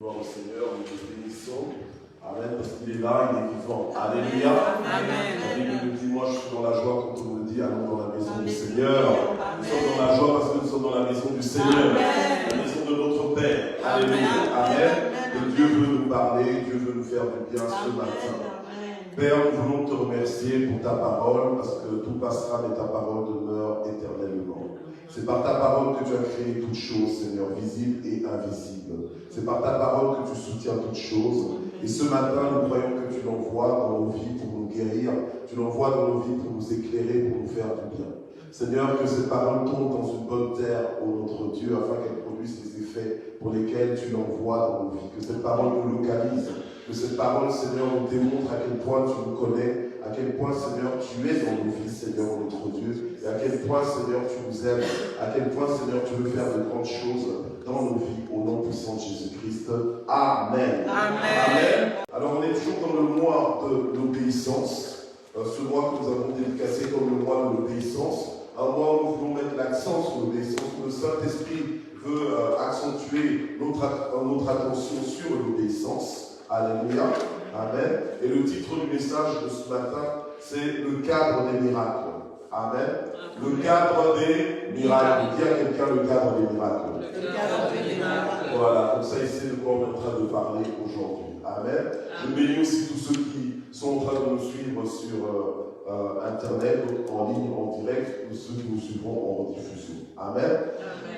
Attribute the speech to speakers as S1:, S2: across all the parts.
S1: Gloire au Seigneur, nous te bénissons. Amen, parce qu'il est là, il est vivant. Alléluia. Amen. Le dimanche, je suis dans la joie quand on me dit allons dans la maison du Seigneur. Nous sommes dans la joie parce que nous sommes dans la maison du Seigneur, la maison de notre Père. Alléluia. Amen. Que Dieu veut nous parler, Dieu veut nous faire du bien ce matin. Père, nous voulons te remercier pour ta parole, parce que tout passera, mais ta parole demeure éternellement. C'est par ta parole que tu as créé toutes choses, Seigneur, visibles et invisibles. C'est par ta parole que tu soutiens toutes choses. Et ce matin, nous croyons que tu l'envoies dans nos vies pour nous guérir. Tu l'envoies dans nos vies pour nous éclairer, pour nous faire du bien. Seigneur, que cette parole tombe dans une bonne terre, ô notre Dieu, afin qu'elle produise les effets pour lesquels tu l'envoies dans nos vies. Que cette parole nous localise. Que cette parole, Seigneur, nous démontre à quel point tu nous connais, à quel point, Seigneur, tu es dans nos vies, Seigneur, notre Dieu, et à quel point, Seigneur, tu nous aimes, à quel point, Seigneur, tu veux faire de grandes choses dans nos vies, au nom puissant de Jésus-Christ. Amen. Amen. Alors, on est toujours dans le mois de l'obéissance, ce mois que nous avons dédicacé comme le mois de l'obéissance, un mois où nous voulons mettre l'accent sur l'obéissance, où le Saint-Esprit veut accentuer notre attention sur l'obéissance. Alléluia. Amen. Et le titre du message de ce matin, c'est le cadre des miracles. Amen. Le cadre des miracles. Dis à quelqu'un le cadre des miracles.
S2: Le cadre des miracles.
S1: Voilà, comme ça, il sait de quoi on est en train de parler aujourd'hui. Amen. Je bénis aussi tous ceux qui sont en train de nous suivre sur Internet, en ligne, en direct, ou ceux qui nous suivront en rediffusion. Amen.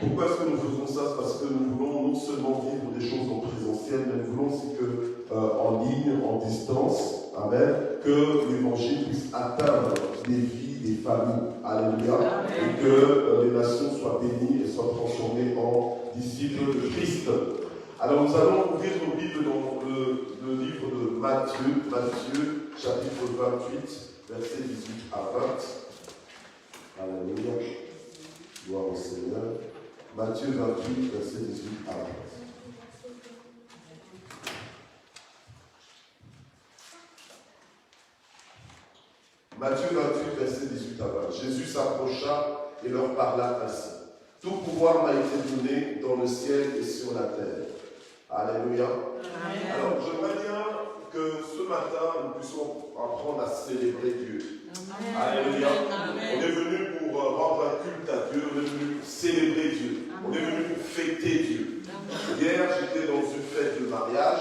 S1: Pourquoi est-ce que nous faisons ça? C'est parce que nous voulons non seulement vivre des choses en présentiel, mais nous voulons aussi que en ligne, en distance, amen, que l'évangile puisse atteindre des vies, des familles, alléluia, et que les nations soient bénies et soient transformées en disciples de Christ. Alors nous allons ouvrir nos Bibles dans le livre de Matthieu, chapitre 28, versets 18 à 20. Alléluia. Gloire au Seigneur. Matthieu 28, versets 18 à 20. Matthieu 28, verset 18 à 20. Jésus s'approcha et leur parla ainsi. Tout pouvoir m'a été donné dans le ciel et sur la terre. Alléluia. Amen. Alors, j'aimerais bien que ce matin, nous puissions apprendre à célébrer Dieu. Amen. Alléluia. Amen. On est venu pour rendre un culte à Dieu, on est venu pour célébrer Dieu. Amen. On est venu pour fêter Dieu. Amen. Hier, j'étais dans une fête de mariage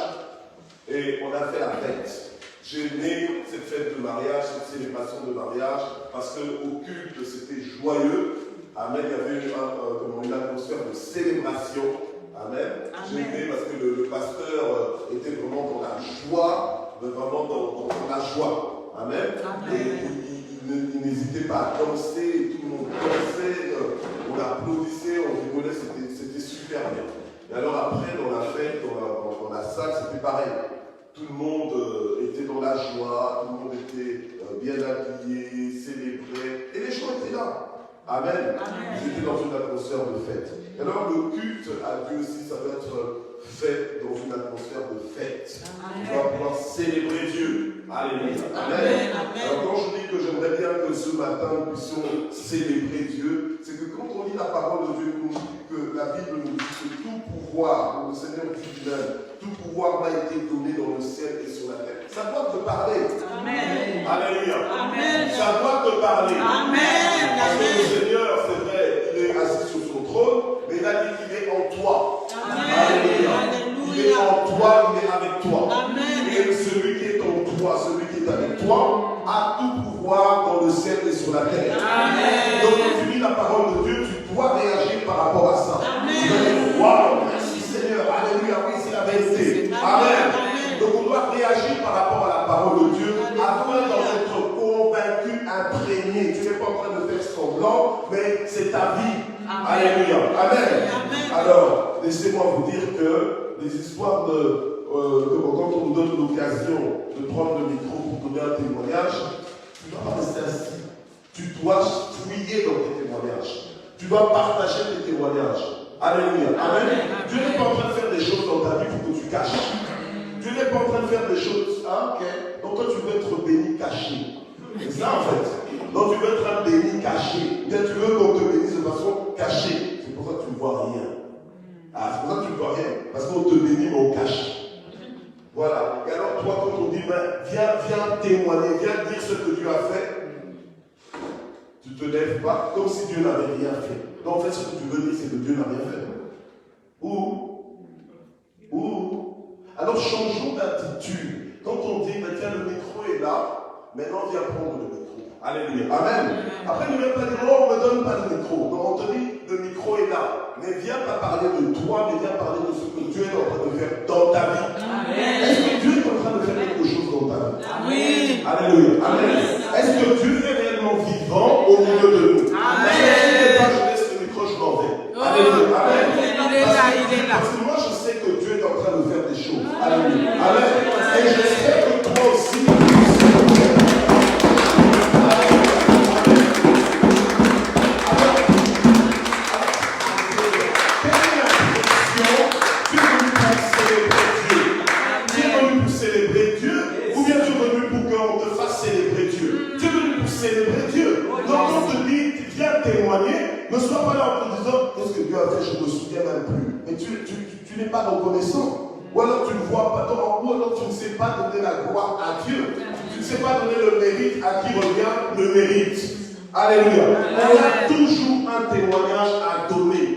S1: et on a fait la fête. J'ai aimé cette fête de mariage, cette célébration de mariage, parce qu'au culte, c'était joyeux. Amen. Il y avait une atmosphère de célébration. Amen. J'ai aimé parce que le pasteur était vraiment dans la joie, vraiment dans la joie. Amen. Et il n'hésitait pas à danser, tout le monde dansait, on applaudissait, on rigolait, c'était super bien. Et alors après, dans la fête, dans la salle, c'était pareil. Tout le monde était dans la joie, tout le monde était bien habillé, célébré, et les gens étaient là. Amen. Ils étaient dans une atmosphère de fête. Et alors le culte à Dieu aussi, ça doit être fait dans une atmosphère de fête. On va pouvoir célébrer Dieu. Alléluia. Amen. Alors quand je dis que j'aimerais bien que ce matin nous puissions célébrer Dieu, c'est que quand on lit la parole de Dieu, nous dit que la Bible nous dit que tout pouvoir, le Seigneur dit lui-même, tout pouvoir m'a été donné dans le ciel et sur la terre. Ça doit te parler. Amen. Alléluia. Amen. Ça doit te parler. Amen. Parce que le Seigneur, c'est vrai, il est assis sur son trône, mais il a dit qu'il est en toi. Amen. Alléluia. Il est en toi, il est avec toi. Amen. Et celui qui est en toi, celui qui est avec toi, a tout pouvoir dans le ciel et sur la terre. Amen. Donc quand tu lis la parole de Dieu, tu dois réagir par rapport à ça. Amen. Tu dois dire, waouh, merci Seigneur, alléluia, oui, c'est la vérité. Amen. Donc on doit réagir par rapport à la parole de Dieu afin d'en être convaincu, imprégné. Tu n'es pas en train de faire semblant, mais c'est ta vie. Alléluia. Amen. Alors, laissez-moi vous dire que les histoires quand on nous donne l'occasion de prendre le micro pour donner un témoignage, tu ne dois pas rester assis. Tu dois fouiller dans tes témoignages. Tu dois partager tes témoignages. Alléluia. Amen. Dieu n'est pas en train de faire des choses dans ta vie pour que tu caches. Dieu n'est pas en train de faire des choses. Ah, ok. Donc toi, tu veux être béni caché. C'est ça en fait. Donc tu veux être un béni caché. Bien, tu veux qu'on te bénisse de façon cachée. C'est pour ça que tu ne vois rien. Ah, c'est pour ça que tu ne vois rien. Parce qu'on te bénit, mais on cache. Voilà. Et alors, toi, quand on dit, viens témoigner, viens dire ce que Dieu a fait, tu ne te lèves pas comme si Dieu n'avait rien fait. Donc, en fait, ce que tu veux dire, c'est que Dieu n'a rien fait. Alors, changeons d'attitude. Quand on dit, tiens, le micro est là, maintenant, viens prendre le micro. Alléluia. Amen. Après, ne viens pas dire, oh, on ne me donne pas le micro. Donc, on te dit, le micro est là. Mais viens pas parler de toi, mais viens parler de ce que Dieu est en train de faire dans ta vie. Amen. Est-ce que Dieu est en train de faire quelque chose dans ta vie? Amen. Alléluia. Amen. Est-ce que Dieu est réellement vivant au milieu de nous? Amen. Si je laisse le micro, je m'en vais. Alléluia. Amen. Parce que moi, je sais que Dieu est en train de faire des choses. Alléluia. Amen. Et j'espère que toi aussi, ne sois pas là en te disant, qu'est-ce que Dieu a fait, je ne me souviens même plus. Mais tu n'es pas reconnaissant. Ou alors tu ne vois pas, ou alors tu ne sais pas donner la gloire à Dieu. Tu ne sais pas donner le mérite à qui revient le mérite. Alléluia. On a toujours un témoignage à donner.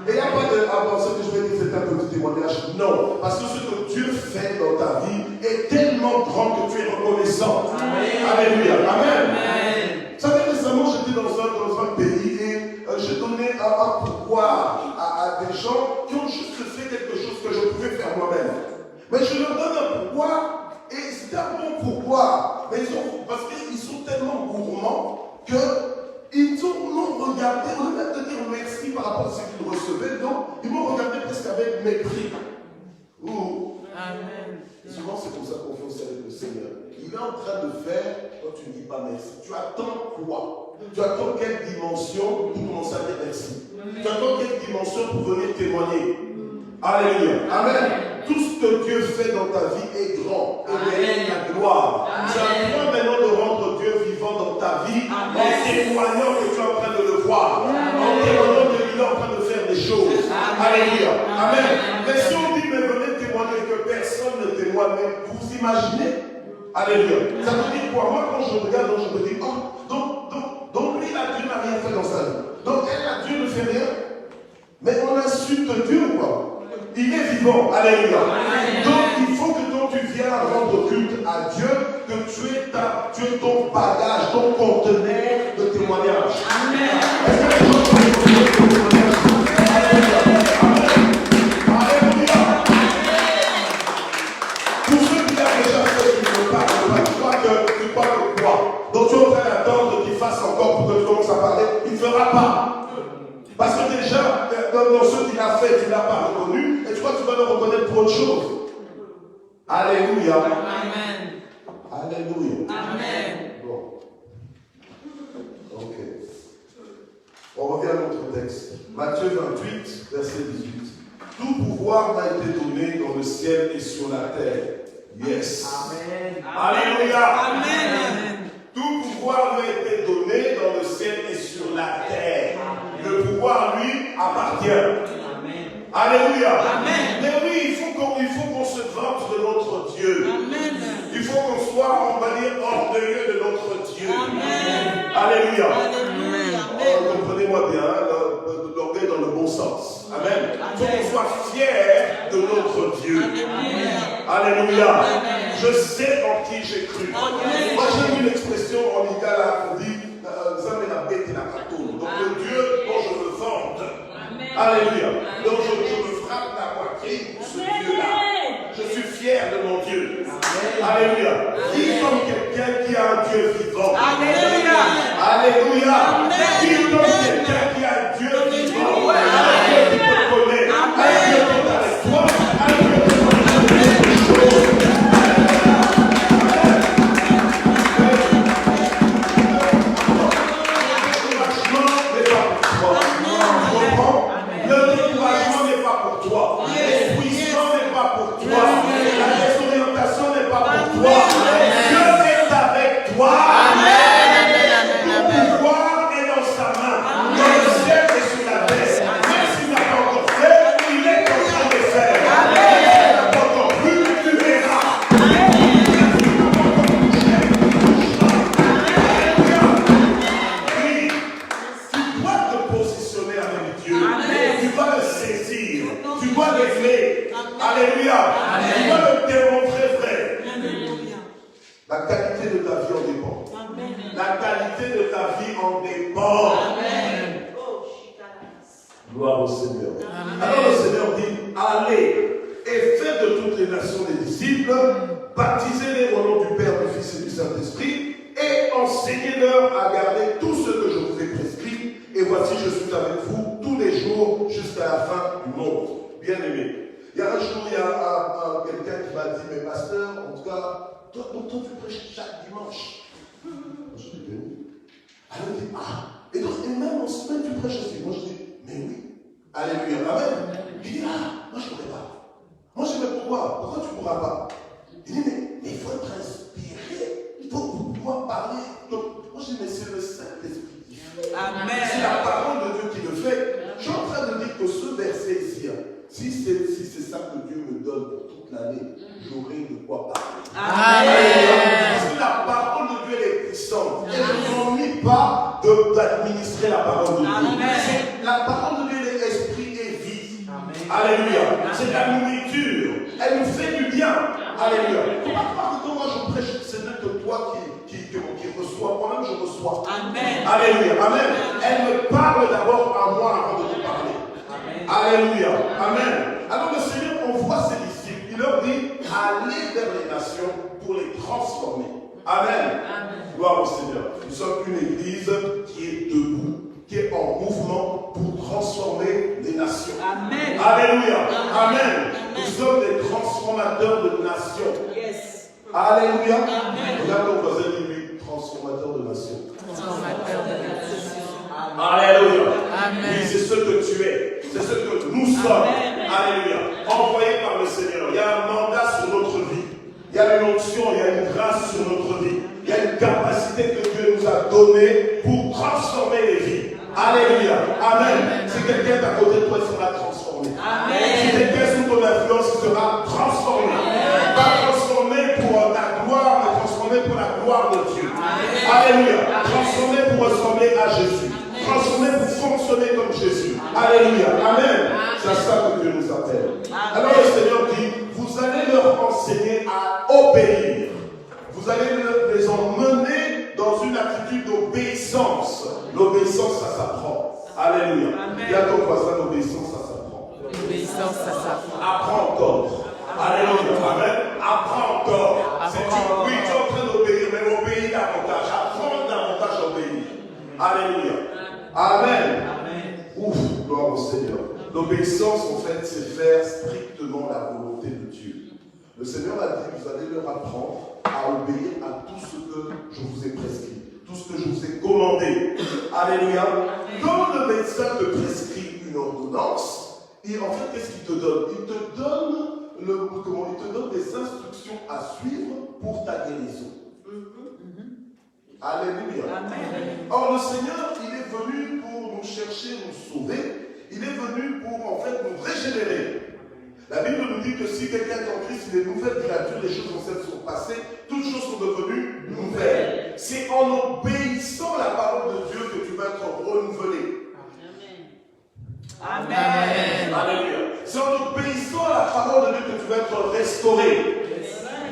S1: Et il n'y a pas de, ce que je vais dire, c'est un petit témoignage. Non. Parce que ce que Dieu fait dans ta vie est tellement grand que tu es reconnaissant. Alléluia. Amen. Vous savez, récemment, j'étais dans un pays et j'ai donné un pourboire à des gens qui ont juste fait quelque chose que je pouvais faire moi-même. Mais je leur donne un pourboire et c'est un bon pourboire. Mais parce qu'ils sont tellement gourmands qu'ils m'ont regardé, au lieu de dire merci par rapport à ce qu'ils recevaient, non, ils m'ont regardé presque avec mépris. Amen. Souvent, c'est comme ça qu'on fait aussi avec le Seigneur. Il est en train de faire, toi tu ne dis pas merci. Tu attends quoi? Tu attends quelle dimension pour commencer à dire merci? Tu attends quelle dimension pour venir témoigner? Alléluia. Amen. Tout ce que Dieu fait dans ta vie est grand. Et mérite la gloire. Tu as besoin maintenant de rendre Dieu vivant dans ta vie en témoignant que tu es en train de le voir. En témoignant qu'il est en train de faire des choses. Alléluia. Amen. Mais si on dit, mais venez témoigner que personne ne témoigne, mais vous imaginez? Alléluia. Ça veut dire quoi? Moi, quand je regarde, je me dis, donc lui, Dieu n'a rien fait dans sa vie. Donc elle, Dieu ne fait rien. Mais on insulte Dieu ou quoi? Il est vivant. Alléluia. Donc il faut que quand tu viens rendre culte à Dieu, que tu aies ton bagage, ton conteneur de témoignage. Est-ce que les gens sont de témoignage? Alléluia. Pour ceux qui l'ont déjà fait, tu ne parles pas, tu crois que quoi? Donc tu es en train d'attendre qu'il fasse encore pour que tu commences à parler. Il ne fera pas. Parce que déjà, dans ce qu'il a fait, tu ne l'as pas reconnu, et tu crois que tu vas le reconnaître pour autre chose. Alléluia. Amen. Alléluia. Amen. Bon. Ok. On revient à notre texte. Matthieu 28, verset 18. Tout pouvoir m'a été donné dans le ciel et sur la terre. Yes. Amen. Alléluia. Amen. Tout pouvoir m'a été donné dans le ciel et sur la terre. Le pouvoir, lui, appartient. Amen. Alléluia. Amen. Mais oui, il faut qu'on se vante de notre Dieu. Amen. Il faut qu'on soit, on va dire, orgueilleux de notre Dieu. Amen. Alléluia. Alléluia. Comprenez-moi bien, l'orgueil dans le bon sens. Amen. Il faut qu'on soit fiers de notre Dieu. Alléluia. Amen. Je sais en qui j'ai cru. Amen. Moi, j'ai vu une expression en Igala qui dit la bête et la catone. Donc le Dieu dont je me vante. Alléluia. Donc je me frappe la poitrine pour ce Dieu-là. Je suis fier de mon Dieu. Alléluia. Qui comme quelqu'un qui a un Dieu vivant? Alléluia. Alléluia. Qui comme quelqu'un qui a un Dieu vivant? Un Dieu qui te connaît. Un Dieu qui est avec toi. Un Dieu qui te fait des choses. Alléluia. Tu dois le démontrer, frère.
S2: Alléluia.
S1: La qualité de ta vie en dépend.
S2: Amen.
S1: La qualité de ta vie en dépend.
S2: Amen.
S1: Gloire au Seigneur.
S2: Amen.
S1: Alors le Seigneur dit, allez et faites de toutes les nations des disciples, baptisez-les au nom du Père, du Fils et du Saint-Esprit, et enseignez-leur à garder tout ce que je vous ai prescrit. Et voici, je suis avec vous tous les jours jusqu'à la fin du monde. Bien-aimés. Il y a un jour, il y a quelqu'un qui m'a dit, mais pasteur, en tout cas, toi tu prêches chaque dimanche. Je dis, mais oui. Alors il dit, et donc, et même en semaine, tu prêches aussi. Moi, je dis, mais oui. Alléluia. Amen. Il dit, moi, je ne pourrais pas. Moi, je dis, mais pourquoi? Pourquoi tu ne pourras pas? Il dit, mais il faut être inspiré. Il faut pouvoir parler. Donc, moi, je dis, mais c'est le Saint-Esprit qui fait.
S2: Amen.
S1: C'est la parole de Dieu qui le fait. Je suis en train de dire que ce verset ici, si c'est ça que Dieu me donne pour toute l'année, j'aurai de quoi parler.
S2: Amen.
S1: Parce que la parole de Dieu est puissante. Elle ne m'ennuie pas d'administrer la parole de Dieu.
S2: Amen.
S1: La parole de Dieu est esprit et vie.
S2: Amen.
S1: Alléluia. C'est la nourriture. Elle nous fait du bien. Alléluia. Faut pas croire que quand moi je prêche, c'est même que toi qui reçois. Moi-même je reçois.
S2: Amen.
S1: Alléluia. Amen. Elle me parle d'abord à moi avant de te parler. Alléluia. Amen. Alors le Seigneur envoie ses disciples. Il leur dit, allez vers les nations pour les transformer. Amen. Gloire au Seigneur. Nous sommes une église qui est debout, qui est en mouvement pour transformer les nations.
S2: Amen.
S1: Alléluia. Amen. Nous sommes des transformateurs de nations.
S2: Yes.
S1: Alléluia.
S2: Amen.
S1: Regarde ton voisin, dis-lui, transformateur de nations.
S2: Transformateur de nations.
S1: Alléluia.
S2: Amen.
S1: Oui, c'est ce que tu es. C'est ce que nous sommes.
S2: Amen.
S1: Alléluia. Envoyé par le Seigneur. Il y a un mandat sur notre vie. Il y a une onction, il y a une grâce sur notre vie. Il y a une capacité que Dieu nous a donnée pour transformer les vies. Alléluia. Amen. Si quelqu'un est à côté de toi, il sera transformé.
S2: Amen.
S1: Si quelqu'un est sous ton influence, il sera transformé. Pas transformé pour ta gloire, mais transformé pour la gloire de Dieu. Alléluia. Transformé pour ressembler à Jésus. Transformé pour fonctionner comme Jésus. Alléluia. Amen. C'est à ça que Dieu nous appelle. Alors le Seigneur dit, vous allez leur enseigner à obéir. Vous allez les emmener dans une attitude d'obéissance. L'obéissance, ça s'apprend. Alléluia. Il y a ton voisin, l'obéissance, ça s'apprend.
S2: L'obéissance, ça s'apprend.
S1: Apprends encore. Alléluia. Amen. Apprends encore. Oui, tu es en train d'obéir, mais obéis davantage. Apprends davantage à obéir. Alléluia. Amen. Ouf, gloire au Seigneur. L'obéissance, en fait, c'est faire strictement la volonté de Dieu. Le Seigneur a dit, vous allez leur apprendre à obéir à tout ce que je vous ai prescrit, tout ce que je vous ai commandé. Alléluia. Quand le médecin te prescrit une ordonnance, et en fait, qu'est-ce qu'il te donne? Il te donne des instructions à suivre pour ta guérison. Alléluia. Or, le Seigneur, il est venu pour nous chercher, nous sauver. Il est venu pour, en fait, nous régénérer. La Bible nous dit que si quelqu'un est en Christ, il est une nouvelle créature, les choses anciennes sont passées, toutes choses sont devenues nouvelles. C'est en obéissant à la parole de Dieu que tu vas être renouvelé.
S2: Amen.
S1: Alléluia. C'est en obéissant à la parole de Dieu que tu vas être restauré.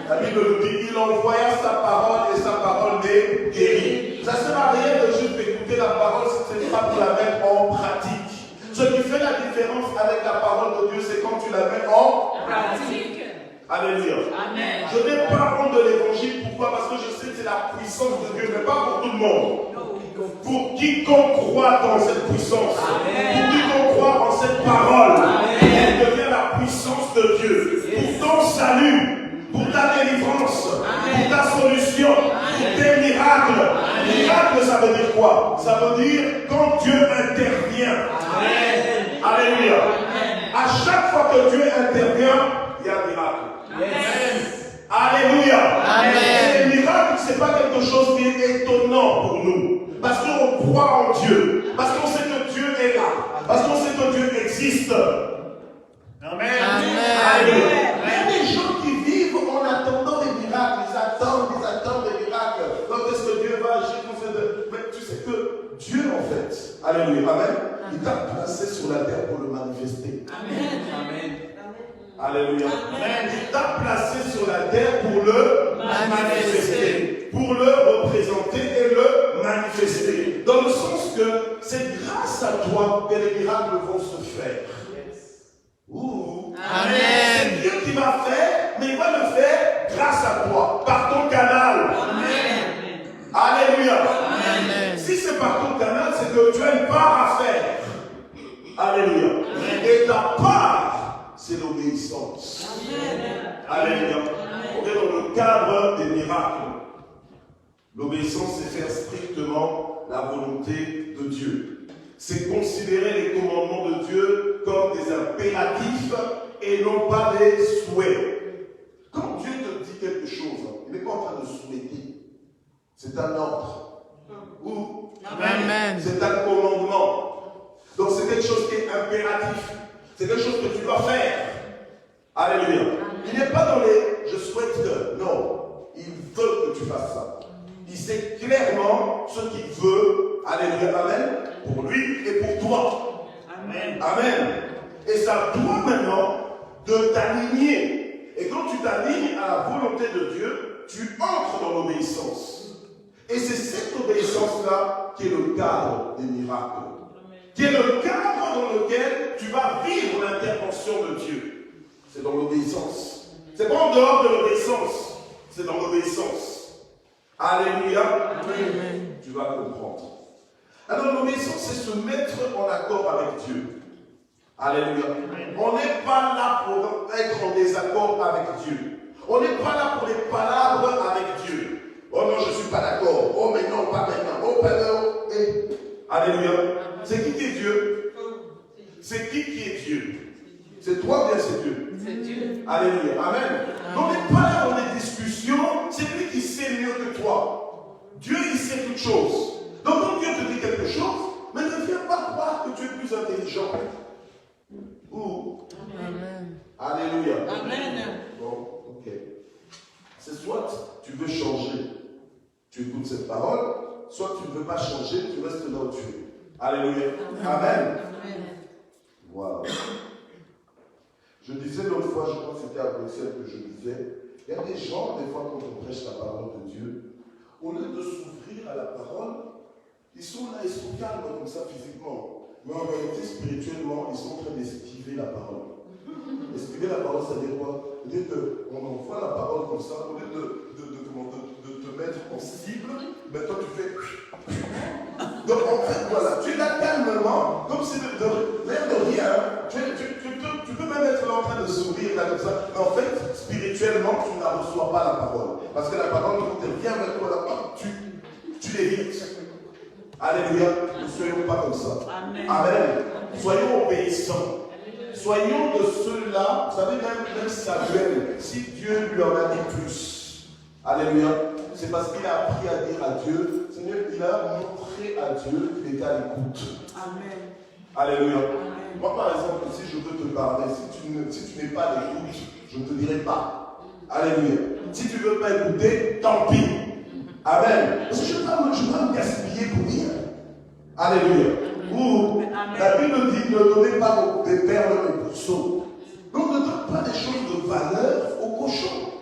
S1: La Bible nous dit, il envoya sa parole et sa parole les guérit. Ça ne sert à rien de juste écouter la parole si ce n'est pas pour la mettre en pratique. Ce qui fait la différence avec la parole de Dieu, c'est quand tu la mets en pratique. Alléluia.
S2: Amen.
S1: Je n'ai pas honte de l'évangile. Pourquoi? Parce que je sais que c'est la puissance de Dieu, mais pas pour tout le monde. Pour quiconque croit dans cette puissance, pour quiconque croit en cette parole, elle devient la puissance de Dieu. Pour ton salut, pour ta délivrance, pour ta solution, pour tes miracles. Miracle, ça veut dire quoi? Ça veut dire quand Dieu intervient. Alléluia. À chaque fois que Dieu intervient, il y a un miracle. Alléluia. Et les miracles, ce n'est pas quelque chose qui est étonnant pour nous. Parce qu'on croit en Dieu. Parce qu'on sait que Dieu est là. Parce qu'on sait que Dieu existe. Amen. Alléluia. Il y a des gens qui vivent en attendant des miracles. Ils attendent des miracles. Quand est-ce que Dieu va agir? Mais tu sais que Dieu, en fait, alléluia, amen, il t'a placé sur la terre pour le manifester. Amen. Alléluia. Il t'a placé sur la terre pour le manifester, pour le représenter et le manifester. Dans le sens que c'est grâce à toi que les miracles vont se faire.
S2: Amen.
S1: C'est Dieu qui va faire, mais il va le faire grâce à toi, par ton canal.
S2: Amen.
S1: Alléluia.
S2: Amen.
S1: Si c'est par ton canal, c'est que tu as une part à faire. Alléluia. Et ta part, c'est l'obéissance. Alléluia. On est dans le cadre des miracles. L'obéissance, c'est faire strictement la volonté de Dieu. C'est considérer les commandements de Dieu comme des impératifs et non pas des souhaits. Quand Dieu te dit quelque chose, il n'est pas en train de souhaiter. C'est un ordre. Ou
S2: Amen.
S1: c'est un commandement. Donc c'est quelque chose qui est impératif. C'est quelque chose que tu dois faire. Alléluia. Il n'est pas dans les je souhaite que. Non. Il veut que tu fasses ça. Il sait clairement ce qu'il veut. Alléluia. Amen. Pour lui et pour toi.
S2: Amen.
S1: Amen. Et c'est à toi maintenant de t'aligner. Et quand tu t'alignes à la volonté de Dieu, tu entres dans l'obéissance. Et c'est cette obéissance-là qui est le cadre des miracles. Qui est le cadre dans lequel tu vas vivre l'intervention de Dieu. C'est dans l'obéissance. C'est pas en dehors de l'obéissance. C'est dans l'obéissance. Alléluia.
S2: Amen.
S1: Tu vas comprendre. Alors l'obéissance, c'est se mettre en accord avec Dieu. Alléluia. On n'est pas là pour être en désaccord avec Dieu. On n'est pas là pour les palabres avec Dieu. Oh non, je ne suis pas d'accord. Oh mais non, pas maintenant. Oh pas non. Alléluia. C'est qui est Dieu? C'est qui est Dieu? C'est toi ou bien c'est Dieu?
S2: C'est Dieu.
S1: Alléluia. Amen. On n'est pas là dans des discussions. C'est lui qui sait mieux que toi. Dieu, il sait toutes choses. Donc quand Dieu te dit quelque chose, mais ne viens pas croire que tu es plus intelligent. Ou
S2: Amen.
S1: Alléluia.
S2: Amen.
S1: Bon, ok. C'est soit tu veux changer, tu écoutes cette parole, soit tu ne veux pas changer, tu restes là où tu es. Alléluia. Amen. Voilà. Je disais l'autre fois, je crois que c'était à Bruxelles que je disais, il y a des gens, des fois, quand on prêche la parole de Dieu, au lieu de s'ouvrir à la parole, ils sont là, ils sont calmes comme ça physiquement. Mais en réalité, spirituellement, ils sont en train d'esquiver la parole. Esquiver la parole, ça veut dire quoi? Ça veut dire qu'on envoie la parole comme ça, au lieu de te mettre en cible, ben toi tu fais. Donc en fait, voilà, tu es là calmement, comme si de l'air de rien. Tu peux même être là en train de sourire, là comme ça. Mais en fait, spirituellement, tu ne la reçois pas la parole. Parce que la parole, quand elle vient vers toi là-bas, tu l'évites. Alléluia. Ne soyons pas comme ça. Amen. Amen. Soyons obéissants. Soyons de ceux-là, vous savez, même Samuel, si Dieu lui en a dit plus, alléluia, c'est parce qu'il a appris à dire à Dieu, Seigneur, il a montré à Dieu qu'il était à l'écoute. Amen. Alléluia. Amen. Moi, par exemple, si je veux te parler, si tu n'es pas à l'écoute, je ne te dirai pas. Alléluia. Si tu ne veux pas écouter, tant pis. Amen. Parce que je ne vais pas me gaspiller pour rien. Alléluia. Ou la Bible dit ne donnez pas des perles aux pourceaux. Donc ne donne pas des choses de valeur aux cochons.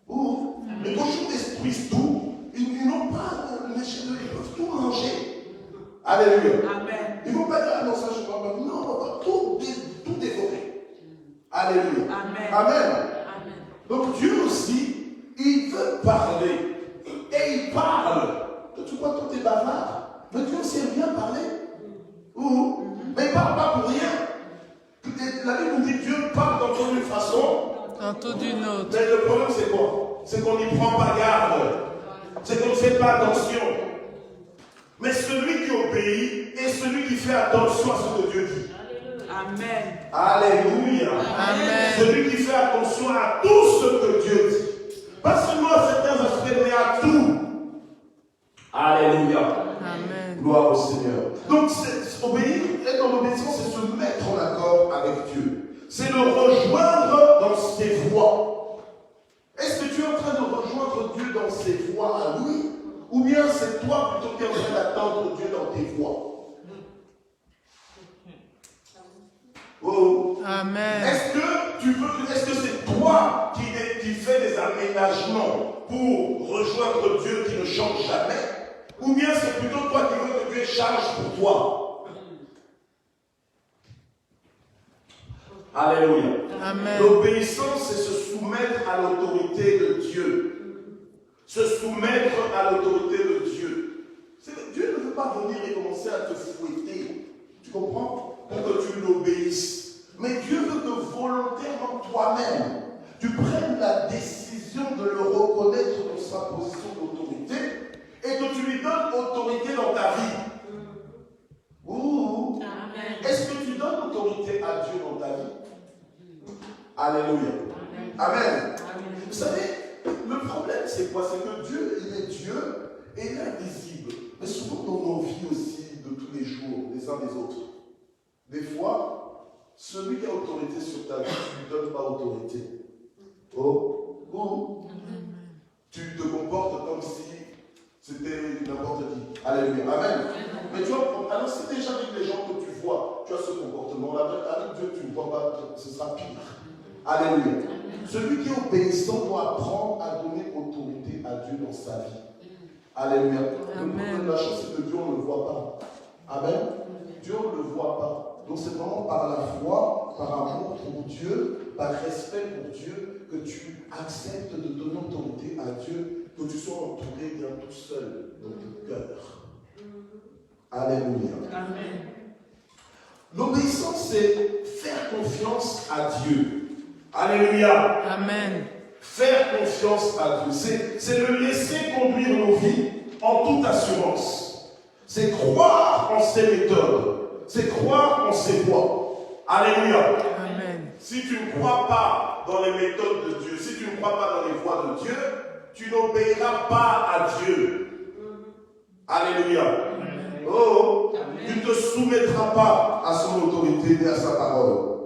S1: Ou les cochons détruisent tout. Ils n'ont pas l'échelle, ils peuvent tout manger. Alléluia. Amen. Ils ne vont pas dire ah non, ça je ne vois pas. Non, on va tout dévorer. Alléluia. Amen. Amen. Donc Dieu aussi, il veut parler. Et il parle. Tu crois que tu es bavard? Mais Dieu sait bien parler. Ou, mais il ne parle pas pour rien. La Bible nous dit que Dieu parle dans toute une façon.
S2: Tantôt d'une autre.
S1: Mais le problème c'est quoi? C'est qu'on n'y prend pas garde. C'est qu'on ne fait pas attention. Mais celui qui obéit est celui qui fait attention à ce que Dieu dit. Amen. Alléluia. Amen. Celui qui fait attention à tout ce que Dieu dit. Pas seulement à certains aspects, mais à tout. Alléluia. Amen. Gloire au Seigneur. Donc, obéir, être dans l'obéissance, c'est se mettre en accord avec Dieu. C'est le rejoindre dans ses voies. Est-ce que tu es en train de rejoindre Dieu dans ses voies à lui? Ou bien c'est toi plutôt qui es en train d'attendre Dieu dans tes voies? Oh.
S2: Amen.
S1: Est-ce que c'est toi qui fais des aménagements pour rejoindre Dieu qui ne change jamais? Ou bien c'est plutôt toi qui veux que Dieu change pour toi? Alléluia.
S2: Amen.
S1: L'obéissance, c'est se soumettre à l'autorité de Dieu. Se soumettre à l'autorité de Dieu. Dieu ne veut pas venir et commencer à te fouetter. Tu comprends? Pour que tu l'obéisses. Mais Dieu veut que volontairement toi-même, tu prennes la décision de le reconnaître dans sa position d'autorité et que tu lui donnes autorité dans ta vie. Ouh. Est-ce que tu donnes autorité à Dieu dans ta vie? Alléluia. Amen. Vous savez, le problème c'est quoi? C'est que Dieu, il est Dieu et il est invisible. Mais souvent dans nos vies aussi, de tous les jours, les uns des autres. Des fois, celui qui a autorité sur ta vie, tu ne lui donnes pas autorité. Oh, oh. Tu te comportes comme si c'était n'importe qui. Alléluia. Amen. Mais tu vois, alors si déjà avec les gens que tu vois, tu as ce comportement-là, avec Dieu, tu ne vois pas, ce sera pire. Alléluia. Celui qui est obéissant doit apprendre à donner autorité à Dieu dans sa vie. Alléluia. Le problème de la chose, c'est que Dieu, on ne le voit pas. Amen. Dieu, on ne le voit pas. Donc c'est vraiment par la foi, par amour pour Dieu, par respect pour Dieu, que tu acceptes de donner autorité à Dieu, que tu sois entouré bien tout seul dans ton cœur. Alléluia. Amen. L'obéissance, c'est faire confiance à Dieu. Alléluia. Amen. Faire confiance à Dieu, c'est le laisser conduire nos vies en toute assurance. C'est croire en ses méthodes. C'est croire en ses voies. Alléluia. Amen. Si tu ne crois pas dans les méthodes de Dieu, si tu ne crois pas dans les voies de Dieu, tu n'obéiras pas à Dieu. Alléluia. Amen. Oh, amen. Tu ne te soumettras pas à son autorité et à sa parole.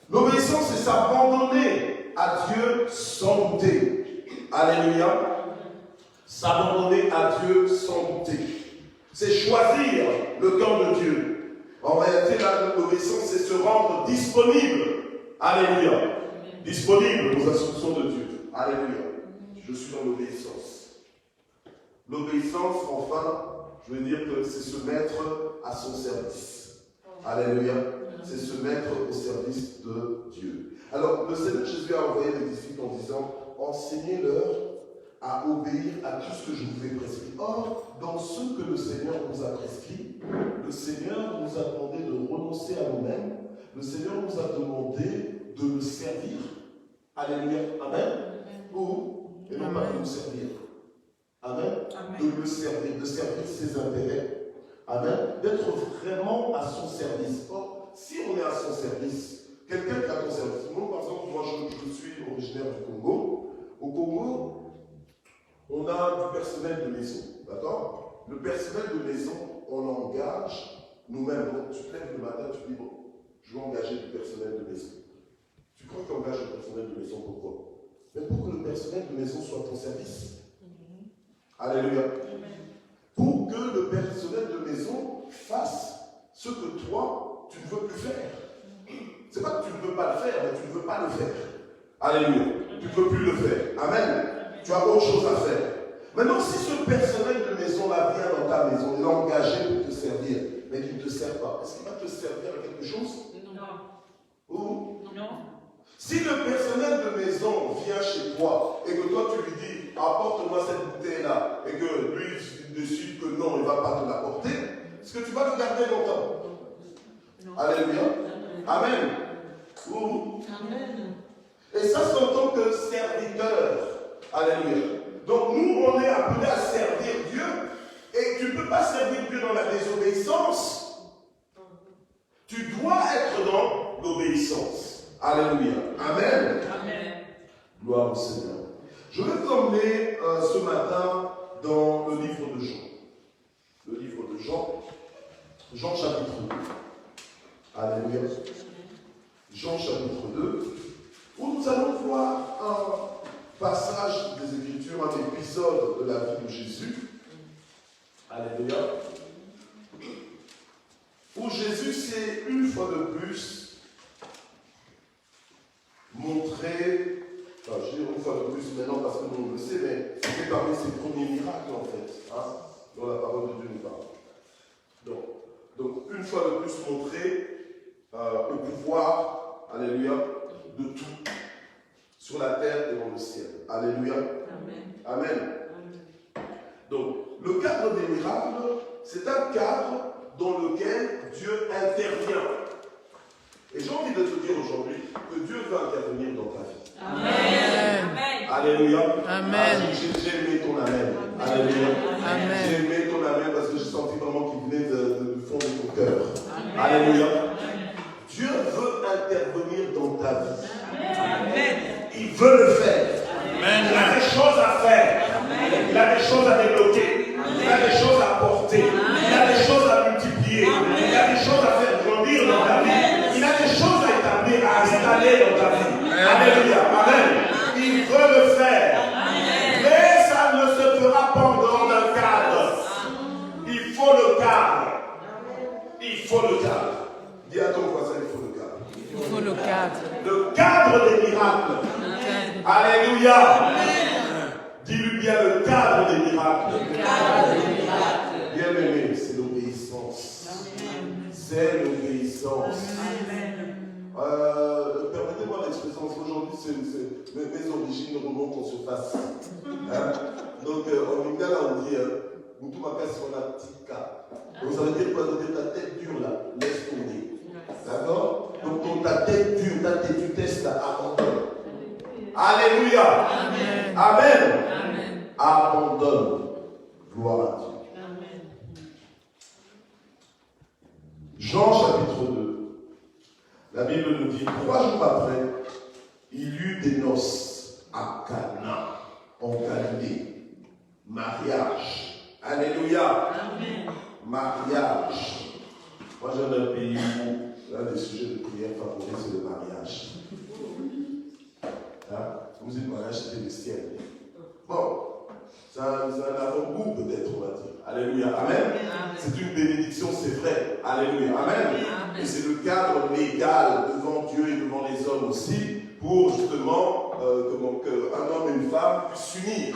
S1: L'obéissance, c'est s'abandonner à Dieu sans douter. Alléluia. S'abandonner à Dieu sans douter. C'est choisir le camp de Dieu. En réalité, l'obéissance, c'est se rendre disponible. Alléluia. Disponible aux instructions de Dieu. Alléluia. Je suis dans l'obéissance. L'obéissance, enfin, je veux dire que c'est se mettre à son service. Alléluia. C'est se mettre au service de Dieu. Alors, le Seigneur Jésus a envoyé les disciples en disant, enseignez-leur à obéir à tout ce que je vous ai prescrit. Or, dans ce que le Seigneur nous a prescrit, le Seigneur nous a demandé de renoncer à nous-mêmes. Le Seigneur nous a demandé de le servir. Alléluia. Amen. Et non pas de nous servir. Amen. De le servir, de servir ses intérêts. Amen. D'être vraiment à son service. Or, si on est à son service, quelqu'un qui est à ton service. Moi, par exemple, je suis originaire du Congo. Au Congo, on a du personnel de maison, d'accord? Le personnel de maison, on l'engage nous-mêmes. Donc, tu te lèves le matin, tu dis, bon, je vais engager du personnel de maison. Tu crois que tu engages le personnel de maison, pourquoi? Mais pour que le personnel de maison soit à ton service. Alléluia. Pour que le personnel de maison fasse ce que toi, tu ne veux plus faire. C'est pas que tu ne veux pas le faire, mais tu ne veux pas le faire. Alléluia. Tu ne veux plus le faire. Amen. Tu as autre chose à faire. Maintenant, si ce personnel de maison-là vient dans ta maison, il est engagé pour te servir, mais qu'il ne te sert pas, est-ce qu'il va te servir à quelque chose? Non. Ou? Non. Si le personnel de maison vient chez toi et que toi tu lui dis apporte-moi cette bouteille-là et que lui il décide que non, il ne va pas te l'apporter, est-ce que tu vas le garder longtemps? Non. Alléluia. Amen. Ou? Amen. Et ça, c'est en tant que serviteur. Alléluia. Donc nous, on est appelés à servir Dieu et tu ne peux pas servir Dieu dans la désobéissance. Tu dois être dans l'obéissance. Alléluia. Amen. Amen. Gloire au Seigneur. Je vais vous emmener ce matin dans le livre de Jean. Le livre de Jean. Jean chapitre 2. Alléluia. Jean chapitre 2. Où nous allons voir un passage des Écritures, un épisode de la vie de Jésus. Alléluia. Où Jésus s'est une fois de plus fois de plus maintenant parce que nous on le sait, mais c'était parmi ses premiers miracles en fait, hein, dont la parole de Dieu nous parle. Donc une fois de plus montrer le pouvoir, alléluia, de tout, sur la terre et dans le ciel. Alléluia. Amen. Amen. Donc, le cadre des miracles, c'est un cadre dans lequel Dieu intervient. Et j'ai envie de te dire aujourd'hui que Dieu veut intervenir dans ta vie.
S2: Amen.
S1: Alléluia.
S2: Amen.
S1: J'ai aimé ton amen. Alléluia.
S2: Amen.
S1: J'ai aimé ton amen parce que j'ai senti vraiment qu'il venait du fond de ton cœur. Alléluia. Dieu veut intervenir dans ta vie.
S3: Amen.
S1: Il veut le faire.
S3: Amen.
S1: Il a des choses à faire. Amen. Il a des choses à débloquer. Amen. Il a des choses à porter. Amen. Il a des choses à multiplier. Amen. Il a des choses à faire grandir dans ta vie. Il a des choses à établir, à installer dans ta vie. Amen. Alléluia. Amen. Il veut le faire. Amen. Mais ça ne se fera pas en dehors d'un cadre. Il faut le cadre. Il faut le cadre. Dis à ton voisin, il faut le cadre.
S2: Il faut le cadre.
S1: Le cadre des miracles. Alléluia. Dis-lui bien le cadre des miracles. Bien aimé, c'est l'obéissance. C'est l'obéissance. Permettez-moi l'expression, aujourd'hui, mes origines remontent en surface. Hein? Donc, en Lingala, on dit Moutoumaka Sonatika. Donc, ça veut dire quoi? Ça veut dire ta tête dure là, laisse tomber. D'accord? Donc, ta tête dure, ta tête là, abandonne. Alléluia. Amen. Amen. Amen. Abandonne. Gloire à Dieu. Amen. Jean chapitre 2. La Bible nous dit, 3 jours après, il y eut des noces à Cana, en Galilée. Mariage. Alléluia. Amen. Mariage. Moi, j'ai un pays où l'un des sujets de prière favoris, c'est le mariage. Hein? Vous dites mariage, c'était le ciel. Bon, c'est un avant-goût peut-être, on va dire. Alléluia. Amen. Amen. C'est une bénédiction, c'est vrai. Alléluia. Amen. Amen. Et c'est le cadre légal devant Dieu et devant les hommes aussi pour justement qu'un homme et une femme puissent s'unir.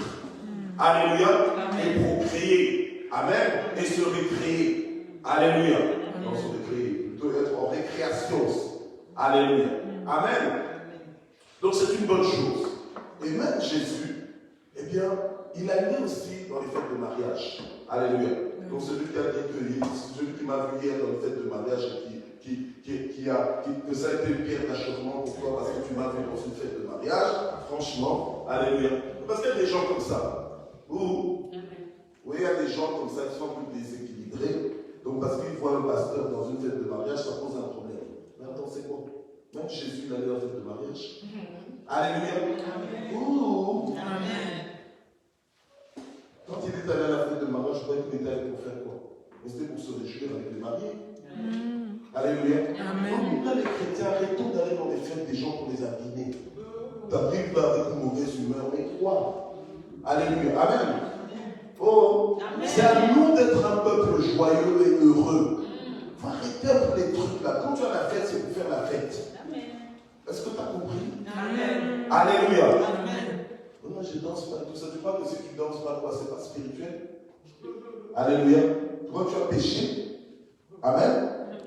S1: Alléluia. Amen. Et procréer. Amen. Et se récréer. Alléluia. Non, se récréer, plutôt être en récréation. Alléluia. Amen. Donc c'est une bonne chose. Et même Jésus, eh bien, il a lié aussi dans les fêtes de mariage. Alléluia. Donc celui qui a dit celui qui m'a vu hier dans les fêtes de mariage que ça a été une pierre d'achoppement pour toi parce que tu m'as vu dans une fête de mariage, franchement, alléluia. Parce qu'il y a des gens comme ça. Oui, il y a des gens comme ça qui sont plus déséquilibrés. Donc parce qu'ils voient le pasteur dans une fête de mariage, ça pose un problème. Mais attends, c'est quoi? Même Jésus, il allait dans la fête de mariage. Alléluia. Amen. Quand il est allé à la fête de mariage, je croyais qu'il était allé pour faire quoi? C'était pour se réjouir avec les mariés. Alléluia. Amen. Donc, les chrétiens, arrêtons d'aller dans les fêtes des gens pour les abîmer. T'arrives là avec une mauvaise humeur, mais quoi? Alléluia. Amen. Oh, c'est à nous d'être un peuple joyeux et heureux. Faut arrêter un peu les trucs là. Quand tu as la fête, c'est pour faire la fête. Est-ce que tu as compris? Amen. Alléluia. Amen. Moi, je ne danse pas tout ça. Tu crois que si tu ne danses pas, quoi, c'est pas spirituel? Alléluia. Toi, tu as péché. Amen.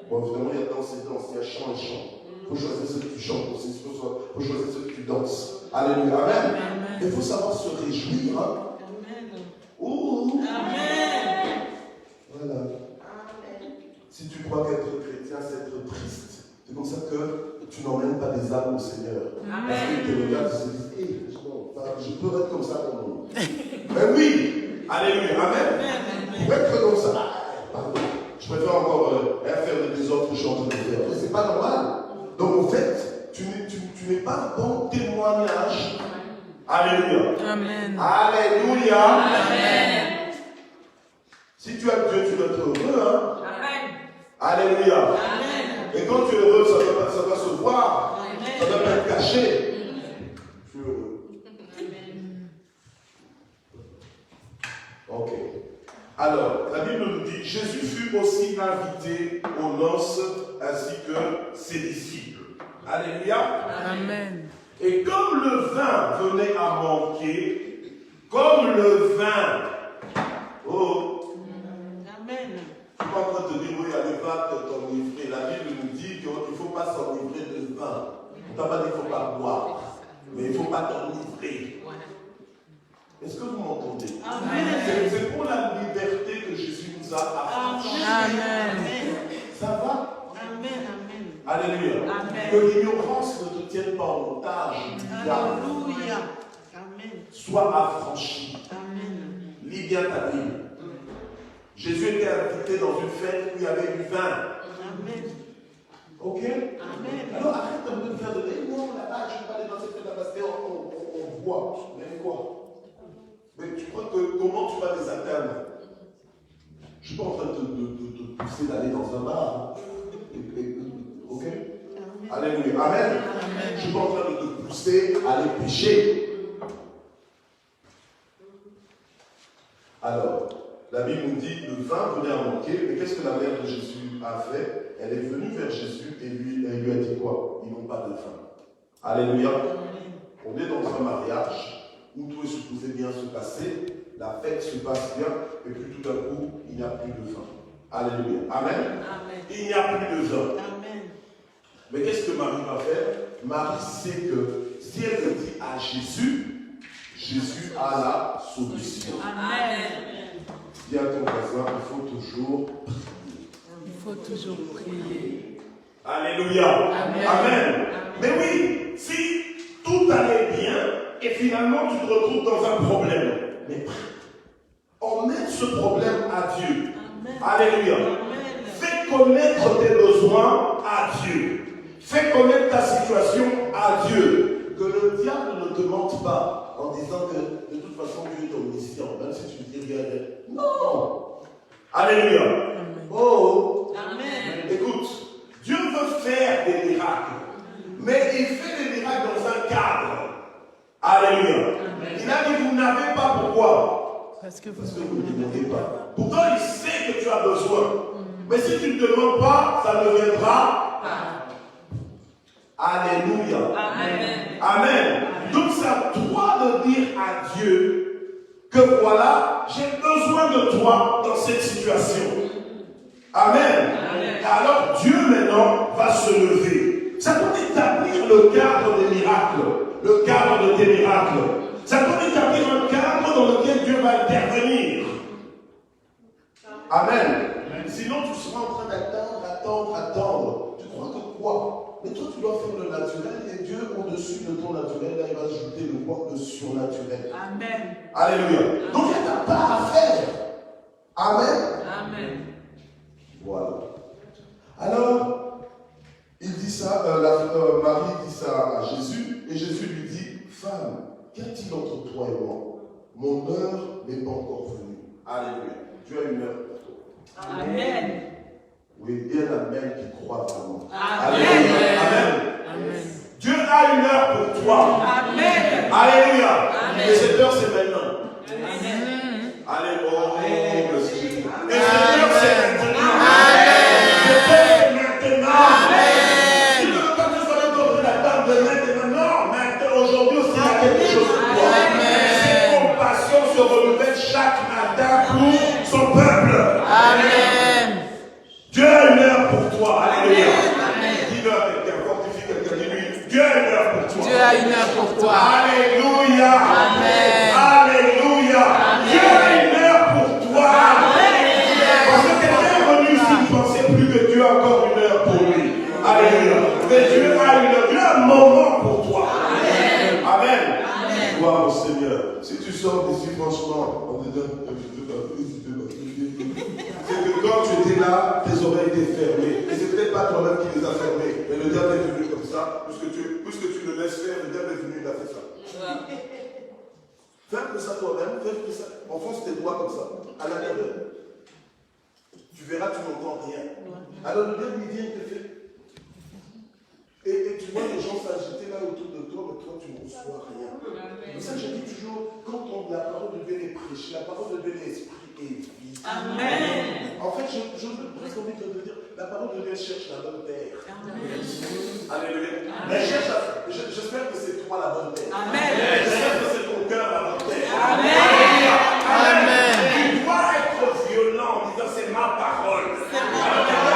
S1: Bon, évidemment, il y a danse et danse, il y a chant et chant. Il faut choisir ce que tu chantes aussi. Il faut choisir ce que tu danses. Alléluia. Amen. Il faut savoir se réjouir. Hein? Amen. Amen. Voilà. Amen. Si tu crois qu'être chrétien, c'est être triste. C'est comme ça que tu n'emmènes pas des âmes au Seigneur. Amen. Parce qu'ils te regardent et se disent, hey, je peux être comme ça pour moi. Mais oui, alléluia, amen. Je peux être comme ça. Pardon. Je préfère encore faire des autres chants de faire. Mais c'est pas normal. Donc en fait, tu n'es pas bon témoignage. Alléluia. Amen. Alléluia. Amen. Si tu as Dieu, tu dois être heureux. Hein? Amen. Alléluia. Amen. Et quand tu es heureux, ça va se voir. Amen. Ça doit pas être caché. Je suis heureux. Amen. Ok. Alors, la Bible nous dit, Jésus fut aussi invité aux noces ainsi que ses disciples. Alléluia. Amen.
S3: Et comme le vin venait à manquer, comme le vin, oh,
S4: Amen.
S3: je suis pas en train de te dire, oui, allez, va t'enivrer. La Bible nous dit qu'il ne faut pas s'enivrer de vin. On t'a pas dit qu'il ne faut pas boire, mais il ne faut pas t'enivrer. Est-ce que vous m'entendez? C'est pour la liberté que Jésus nous a affranchis.
S2: Amen.
S3: Ça va?
S4: Amen. Amen.
S3: Alléluia.
S4: Amen.
S3: Que l'ignorance ne te tienne pas en otage.
S4: Alléluia. Amen.
S3: Sois affranchi.
S4: Amen.
S3: Lis bien ta Bible. Jésus était invité dans une fête où il y avait du vin.
S4: Amen.
S3: Ok?
S4: Amen.
S3: Alors arrête de me faire de non, là-bas, je ne vais pas aller dans cette fête là-bas, on boit. Mais quoi? Mais tu crois que comment tu vas les atteindre? Je ne suis pas en train de te pousser d'aller dans un bar. Ok? Alléluia. Amen. Je ne suis pas en train de te pousser à aller pécher. Alors, la Bible nous dit que le vin venait à manquer, mais qu'est-ce que la mère de Jésus a fait? Elle est venue vers Jésus et elle lui a dit quoi? Ils n'ont pas de vin. Alléluia. On est dans un mariage où tout est supposé bien se passer, la fête se passe bien, et puis tout d'un coup, il n'y a plus de vin. Alléluia. Amen.
S4: Amen.
S3: Il n'y a plus de vin.
S4: Amen.
S3: Mais qu'est-ce que Marie va faire? Marie sait que si elle le dit à Jésus, Jésus a la solution.
S4: Amen.
S3: Dis à ton voisin, il faut toujours prier.
S2: Il faut toujours prier.
S3: Alléluia.
S2: Amen.
S3: Amen. Mais oui, si tout allait bien et finalement tu te retrouves dans un problème, mais prie. Emmène ce problème à Dieu.
S4: Amen.
S3: Alléluia.
S4: Amen.
S3: Fais connaître tes besoins à Dieu. Fais connaître ta situation à Dieu. Que le diable ne te mente pas en disant que de toute façon Dieu est omniscient, même si tu dis rien. Non. Alléluia.
S2: Amen.
S3: Oh.
S4: Amen.
S3: Écoute, Dieu veut faire des miracles, mais il fait des miracles dans un cadre. Alléluia. Il a dit, vous n'avez pas pourquoi?
S2: Parce que
S3: Parce que vous ne demandez pas. Pourtant, il sait que tu as besoin. Mais si tu ne demandes pas, ça ne viendra pas. Alléluia.
S4: Amen.
S3: Amen. Donc c'est à toi de dire à Dieu que voilà, j'ai besoin de toi dans cette situation. Amen. Et alors Dieu maintenant va se lever. Ça doit établir le cadre des miracles. Le cadre de tes miracles. Ça doit établir un cadre dans lequel Dieu va intervenir. Amen. Sinon tu seras en train d'attendre. Tu crois que quoi? Mais toi tu dois faire le naturel et Dieu au-dessus de ton naturel, là il va ajouter le quoi? Le surnaturel.
S4: Amen.
S3: Alléluia. Donc il n'y a pas à faire. Amen.
S4: Amen.
S3: Voilà. Alors, il dit ça, Marie dit ça à Jésus, et Jésus lui dit, femme, qu'y a-t-il entre toi et moi? Mon heure n'est pas encore venue. Alléluia. Tu as une heure pour toi.
S4: Amen.
S3: Oui, il y a la même qui croit vraiment.
S4: Amen.
S3: Alléluia. Amen.
S2: Amen.
S3: Dieu a une heure pour toi.
S4: Amen.
S3: Alléluia.
S4: Amen.
S3: Et cette heure, c'est maintenant.
S4: Amen.
S3: Alléluia. Et cette heure, c'est maintenant.
S2: Amen.
S3: C'est maintenant.
S2: Amen.
S3: Tu ne veux pas que ça va donner la table de maintenant. Non, maintenant, aujourd'hui aussi, il y a quelque chose pour toi. Cette compassion se renouvelle chaque matin pour son peuple.
S2: Amen.
S3: Dieu a une heure pour toi. Alléluia. Dis-le à quelqu'un, fortifie quelqu'un, dis-lui, Dieu a une heure pour toi.
S2: Dieu a une heure pour toi.
S3: Alléluia.
S2: Amen.
S3: Alléluia. Dieu a une heure pour toi. Parce que quelqu'un est venu ici ne pensait plus que Dieu a encore une heure pour lui. Alléluia. Mais Dieu a une heure. Dieu a un moment pour toi. Amen. Gloire au Seigneur. Si tu sors d'ici, franchement, on te donne. C'est que quand tu étais là, tes oreilles étaient fermées. Et c'est peut-être pas toi-même qui les a fermées. Mais le diable est venu comme ça. Puisque tu le laisses faire, le diable est venu, il a fait ça. Fais un peu ça toi-même, fais un peu ça. Enfonce tes doigts comme ça, à l'intérieur. Tu verras, tu n'entends rien. Alors le diable, il vient te fait. Et tu vois les gens s'agiter là autour de toi, mais toi, tu ne reçois rien. C'est pour ça que je dis toujours, quand la parole de Dieu est prêchée, la parole de Dieu est esprit et vie.
S4: Amen.
S3: En fait, je veux presque envie de te dire, la parole de Dieu cherche la bonne terre. Alléluia. Elle cherche J'espère que c'est toi la bonne tête.
S4: Amen.
S3: J'espère que c'est ton cœur la bonne tête.
S4: Amen.
S2: Amen.
S3: Tu dois être violent en disant c'est ma parole. C'est ma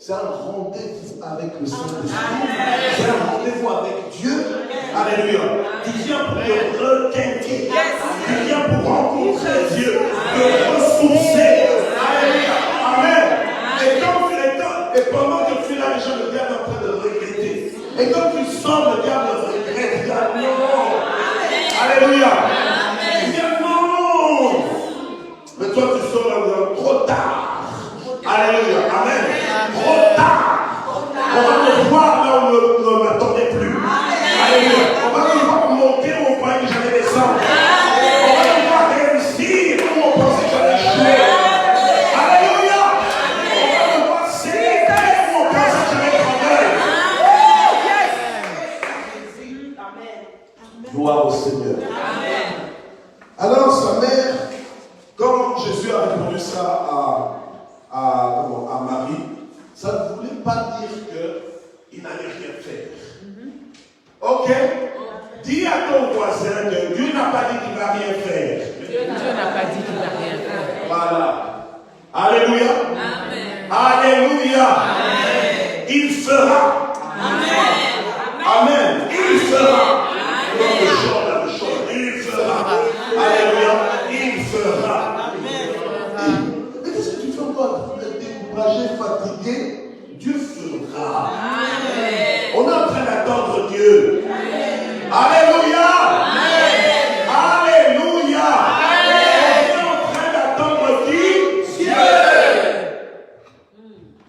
S1: C'est un rendez-vous avec le Saint-Esprit. C'est un rendez-vous avec Dieu.
S3: Alléluia. Tu viens pour te requinquer. Tu viens pour rencontrer Dieu. Te ressourcer. Alléluia. Amen. Et pendant que tu es là, les gens, le diable est en train de regretter. Et quand tu sors, le diable regrette. Il dit non. Alléluia. Il dit non. Mais toi, tu sors là, trop tard. Alléluia. Amen. Trop tard. On va te voir là où on ne m'attendait plus. Alléluia. On va te voir monter où on croyait que j'allais descendre. On va te voir réussir où on pensait que j'allais échouer. Alléluia. On va te voir célébrer où on pensait que j'allais crever.
S1: Gloire au Seigneur. Alors sa mère, quand Jésus a répondu ça à Marie, ça ne voulait pas dire qu'il n'allait rien faire. Ok? Dis à ton voisin que Dieu n'a pas dit qu'il ne va rien faire.
S2: Dieu n'a pas dit qu'il ne va rien faire.
S1: Voilà. Alléluia.
S4: Amen.
S1: Alléluia.
S4: Amen.
S1: Il fera.
S4: Amen.
S1: Amen. Il fera. Le chant, il fera. Alléluia. Il fera. Mais qu'est-ce que tu fais encore? Découragé, fatigué? Dieu fera.
S4: Amen.
S1: On est en train d'attendre Dieu. Alléluia.
S4: Amen.
S1: Alléluia. On est en train d'attendre qui? Dieu.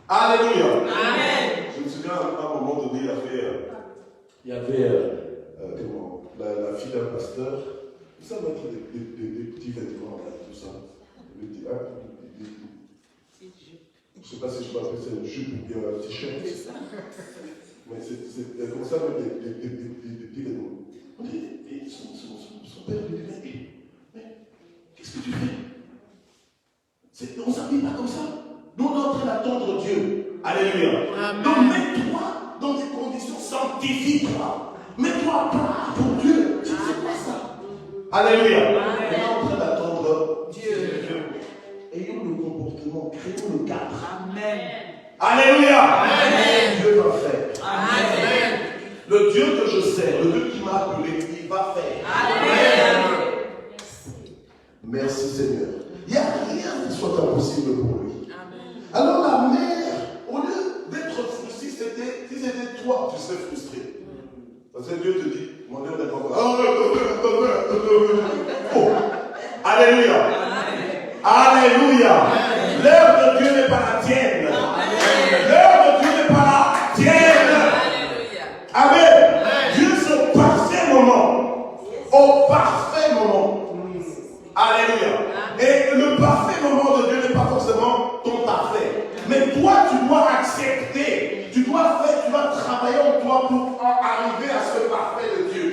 S1: Alléluia.
S4: Amen.
S1: Je me souviens à un moment donné, il y avait la fille d'un pasteur. Ça va être des petits vêtements, là, tout ça. Je ne sais pas si je peux appeler ça une jupe ou bien un t-shirt. Mais c'est comme ça, des petits vêtements. Et son père lui dit, mais qu'est-ce que tu fais? On ne s'habille pas comme ça. Nous, on est en train d'attendre Dieu. Alléluia. Donc, mets-toi dans des conditions sanctifiques-toi. Mets-toi à part pour Dieu. C'est quoi ça? Alléluia. On est en train d'attendre Dieu. Ayons le comportement, créons le cadre.
S4: Amen.
S1: Alléluia.
S4: Amen.
S1: Dieu va faire.
S4: Amen.
S1: Le Dieu que je sers, le Dieu qui m'a appelé, il va faire.
S4: Amen.
S1: Merci Seigneur. Il n'y a rien qui soit impossible pour lui.
S4: Amen.
S1: Alors la mère, au lieu d'être frustrée, si c'était toi, tu serais frustré. Parce que Dieu te dit, mon Dieu n'est pas encore. Oh. Alléluia. Alléluia. L'heure de Dieu n'est pas la tienne. L'heure de Dieu n'est pas la tienne. Amen. Dieu, c'est au parfait moment. Au parfait moment. Alléluia. Et le parfait moment de Dieu n'est pas forcément ton parfait. Mais toi, tu dois accepter. Tu dois travailler en toi pour arriver à ce parfait de Dieu.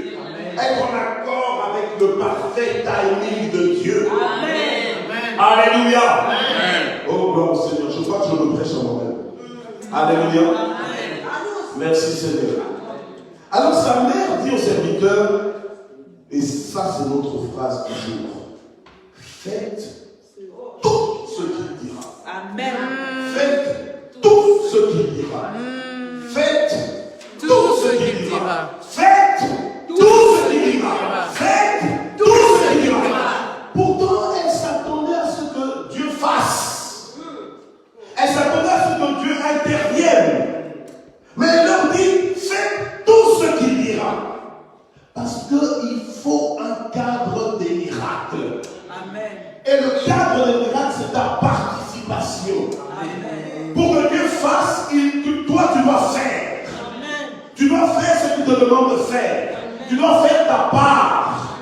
S1: Être en accord avec le parfait timing de Dieu.
S4: Amen.
S1: Alléluia. Amen. Oh, gloire au Seigneur. Je crois que je me prêche à moi-même. Alléluia.
S4: Amen.
S1: Merci Seigneur. Alors sa mère dit au serviteur, et ça c'est notre phrase du jour, faites tout ce qu'il dira.
S4: Amen.
S1: Faites tout ce qu'il dira. Faites tout ce qu'il dira. Faites tout ce qu'il dira. Faites tout ce qu'il dira. Pourtant, elle s'attendait à ce que Dieu fasse. Elle s'attendait à ce que Dieu intervienne. Mais elle leur dit, faites tout ce qu'il dira. Parce qu'il faut un cadre des miracles.
S4: Amen.
S1: Et le cadre des miracles, c'est ta participation.
S4: Amen.
S1: Pour que Dieu fasse,
S3: ta part.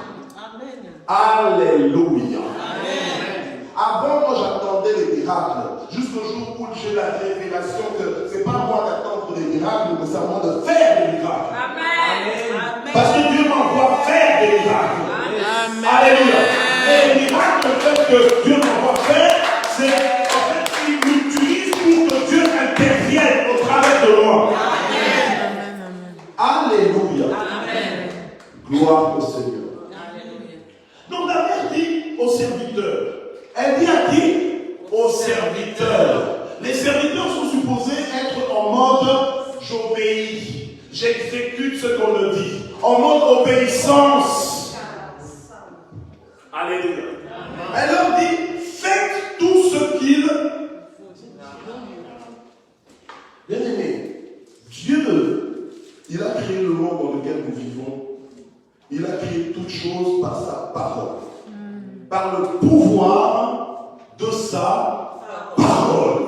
S3: Alléluia. Avant, moi j'attendais les miracles. Jusqu'au jour où j'ai la révélation que c'est pas moi d'attendre les miracles, mais c'est à moi de faire des miracles. Parce que Dieu m'envoie faire des miracles. Alléluia. Et les miracles, le fait que Dieu m'envoie faire, c'est en fait qu'il m'utilise pour que Dieu intervienne au travers de moi. Alléluia. Gloire au Seigneur. Donc la mère dit aux serviteurs. Elle dit à qui? Aux serviteurs. Les serviteurs sont supposés être en mode j'obéis, j'exécute ce qu'on me dit, en mode obéissance. Alléluia. Elle leur dit faites tout ce qu'il bien aimé. Dieu, il a créé le monde dans lequel nous vivons. Il a créé toutes choses par sa parole. Par le pouvoir de sa parole.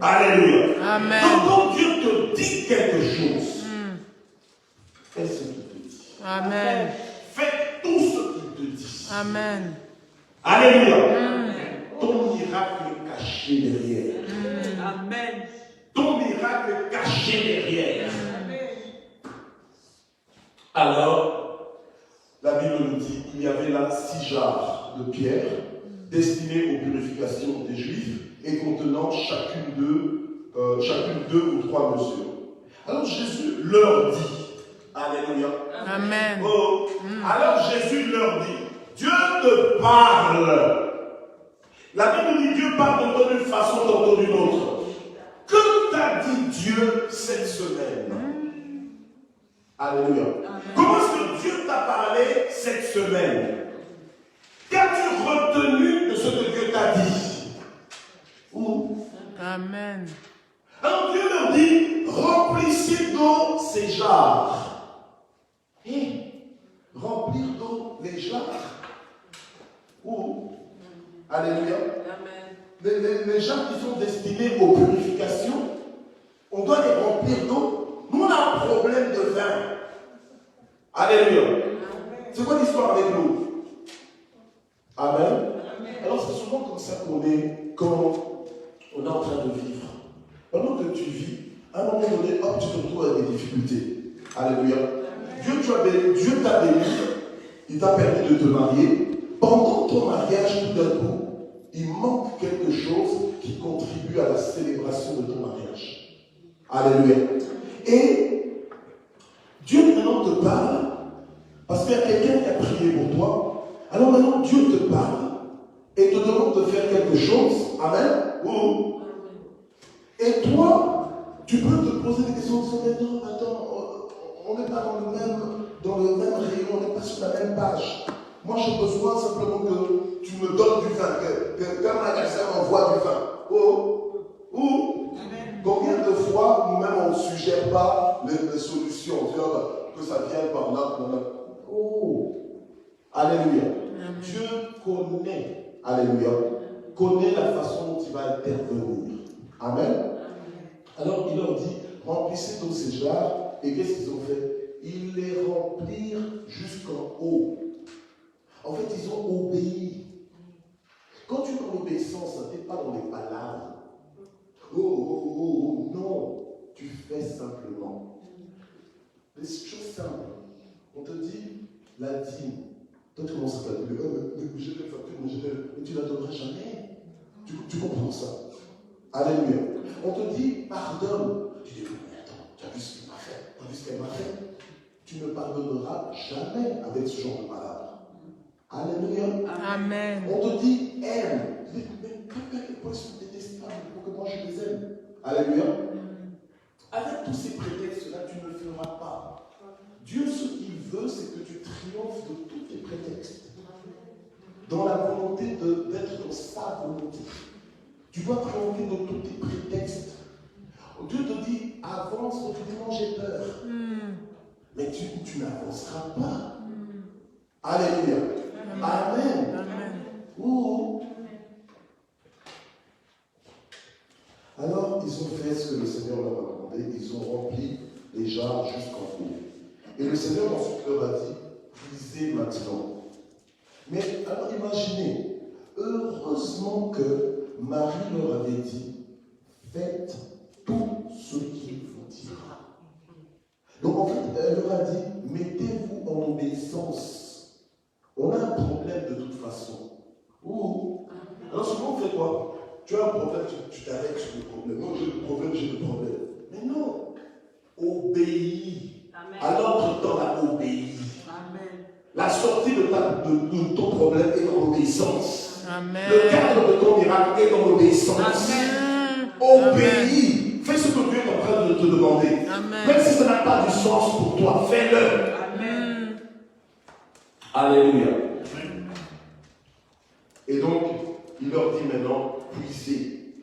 S3: Alléluia.
S2: Amen.
S3: Donc quand Dieu te dit quelque chose, fais ce qu'il te dit.
S2: Amen.
S3: Fais tout ce qu'il te dit.
S2: Amen.
S3: Alléluia. Ton miracle est caché derrière.
S4: Amen.
S3: Ton miracle est caché derrière. Alors, la Bible nous dit qu'il y avait là 6 jarres de pierre destinées aux purifications des Juifs et contenant chacune deux ou trois mesures. Alors Jésus leur dit, alléluia.
S2: Amen.
S3: Oh. Alors Jésus leur dit, Dieu te parle. La Bible dit Dieu parle tantôt d'une façon, tantôt d'une autre. Que t'a dit Dieu cette semaine? Alléluia. Comment est-ce que Dieu t'a parlé cette semaine? Qu'as-tu retenu de ce que Dieu t'a dit?
S2: Amen.
S3: Alors Dieu leur dit, remplissez d'eau ces jarres. Remplir d'eau les jarres. Alléluia. Les jarres qui sont destinés aux purifications, on doit les remplir d'eau. Nous, on a un problème de vin. Alléluia. C'est quoi l'histoire avec l'eau? Amen. Alors c'est souvent comme ça qu'on est quand on est en train de vivre. Pendant que tu vis, à un moment donné, hop, tu te retrouves avec des difficultés. Alléluia. Dieu t'a béni, il t'a permis de te marier. Pendant ton mariage, tout d'un coup, il manque quelque chose qui contribue à la célébration de ton mariage. Alléluia. Et Dieu maintenant te parle, parce qu'il y a quelqu'un qui a prié pour toi. Alors maintenant, Dieu te parle et te demande de faire quelque chose. Amen. Et toi, tu peux te poser des questions en disant, mais non, attends, on n'est pas dans le même rayon, on n'est pas sur la même page. Moi, j'ai besoin simplement que tu me donnes du vin, qu'un magasin m'envoie du vin. Combien de fois, nous-mêmes, on ne suggère pas les solutions, que ça vienne par là, par là. Alléluia. Amen. Dieu connaît, alléluia, connaît la façon dont il va intervenir. Amen. Alors, il leur dit, remplissez tous ces jarres, et qu'est-ce qu'ils ont fait? Ils les remplirent jusqu'en haut. En fait, ils ont obéi. Quand tu es dans l'obéissance, tu n'es pas dans les palabres. Non. Tu fais simplement. Des choses simples. On te dit, la dîme. Toi, tu commences à calculer. J'ai des factures, mais tu ne la donneras jamais. Tu comprends ça? Alléluia. On te dit, pardonne. Tu dis, mais attends, tu as vu ce qu'il m'a fait? Tu as vu ce qu'elle m'a fait? Tu ne pardonneras jamais avec ce genre de palabres. Alléluia.
S2: Amen.
S3: On te dit aime. Tu dis, mais pourquoi ils sont détestables pour que moi je les aime? Alléluia. Avec tous ces prétextes-là, tu ne le feras pas. Dieu, ce qu'il veut, c'est que tu triomphes de tous tes prétextes. Dans la volonté d'être dans sa volonté. Tu dois triompher de tous tes prétextes. Dieu te dit, avance, donc tu dis, non, j'ai peur. Mais tu n'avanceras pas. Alléluia. Amen. Amen. Alors, ils ont fait ce que le Seigneur leur a demandé. Ils ont rempli les jarres jusqu'en haut. Et le Seigneur ensuite leur a dit,
S1: puisez maintenant. Mais alors imaginez, heureusement que Marie leur avait dit, faites tout ce qu'il vous dira. Donc en fait, elle leur a dit, mettez-vous en obéissance. On a un problème de toute façon. Ouh. Alors souvent on fait quoi? Tu as un problème, tu t'arrêtes sur le problème. Non, j'ai le problème, j'ai le problème. Mais non, obéis. Alors que tu as obéi. La sortie de ton problème est dans l'obéissance.
S2: Amen.
S1: Le cadre de ton miracle est dans l'obéissance.
S2: Amen.
S1: Obéis. Fais ce que Dieu est en train de te demander.
S2: Amen.
S1: Même si ça n'a pas du sens pour toi, fais-le.
S2: Amen.
S1: Alléluia. Et donc, il leur dit maintenant, puisez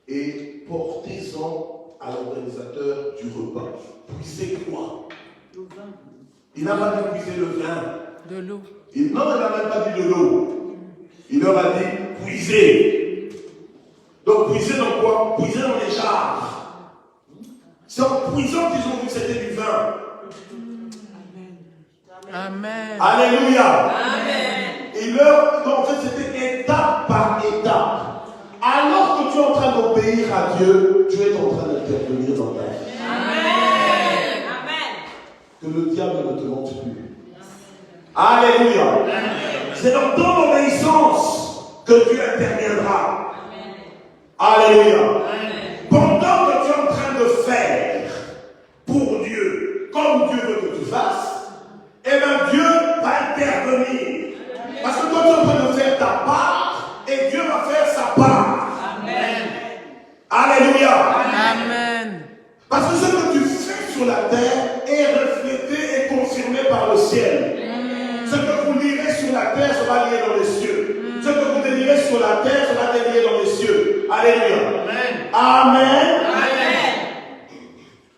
S1: et portez-en à l'organisateur du repas. Puisez quoi? Il n'a pas dit puiser le vin.
S2: De l'eau.
S1: Non, il n'a même pas dit de l'eau. Il leur a dit puiser. Donc puiser dans quoi? Puiser dans les jarres. C'est en puisant qu'ils ont vu que c'était du vin.
S2: Amen.
S1: Alléluia.
S4: Amen.
S1: Et leur, donc en fait c'était étape par étape. Alors que tu es en train d'obéir à Dieu, tu es en train d'intervenir dans ta vie.
S4: Amen. Amen.
S1: Que le diable ne te mente plus. Alléluia. C'est dans ton obéissance que Dieu interviendra. Alléluia. Pendant que tu es en train de faire pour Dieu, comme Dieu veut que tu fasses, eh bien Dieu va intervenir. Parce que toi tu es en train de faire ta part et Dieu va faire sa part.
S4: Amen.
S1: Alléluia.
S2: Amen.
S1: Parce que ce que tu fais sur la terre est reflété et confirmé par le ciel. Ce que vous lirez sur la terre sera lié dans les cieux. Ce que vous délirez sur la terre sera délié dans les cieux. Alléluia.
S4: Amen.
S1: Amen.
S4: Amen.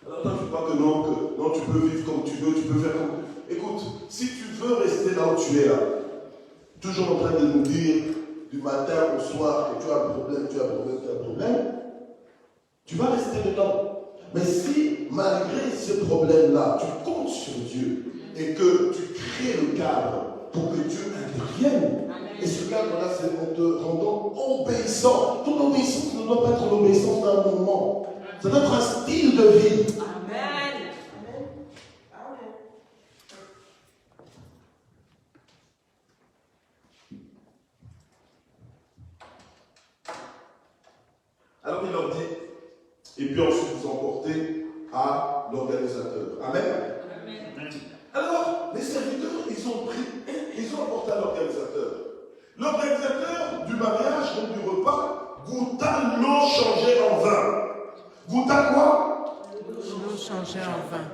S1: Alors toi, tu crois que non, tu peux vivre comme tu veux, tu peux faire comme... Écoute, si tu veux rester là où tu es là, toujours en train de nous dire du matin au soir que tu as un problème, tu as un problème, tu as un problème, tu vas rester dedans. Mais si, malgré ce problème-là, tu comptes sur Dieu et que tu crées le cadre pour que Dieu intervienne, et ce cadre-là, c'est en te rendant obéissant. Ton obéissance ne doit pas être l'obéissance d'un moment. Ça doit être un style de vie.
S4: Amen.
S1: Alors il leur dit, et puis ensuite vous emportez à l'organisateur. Amen. Alors, les serviteurs, ils ont apporté à l'organisateur. L'organisateur du mariage, donc du repas, goûta l'eau changée en vin. Goûta quoi?
S2: L'eau changée en vin.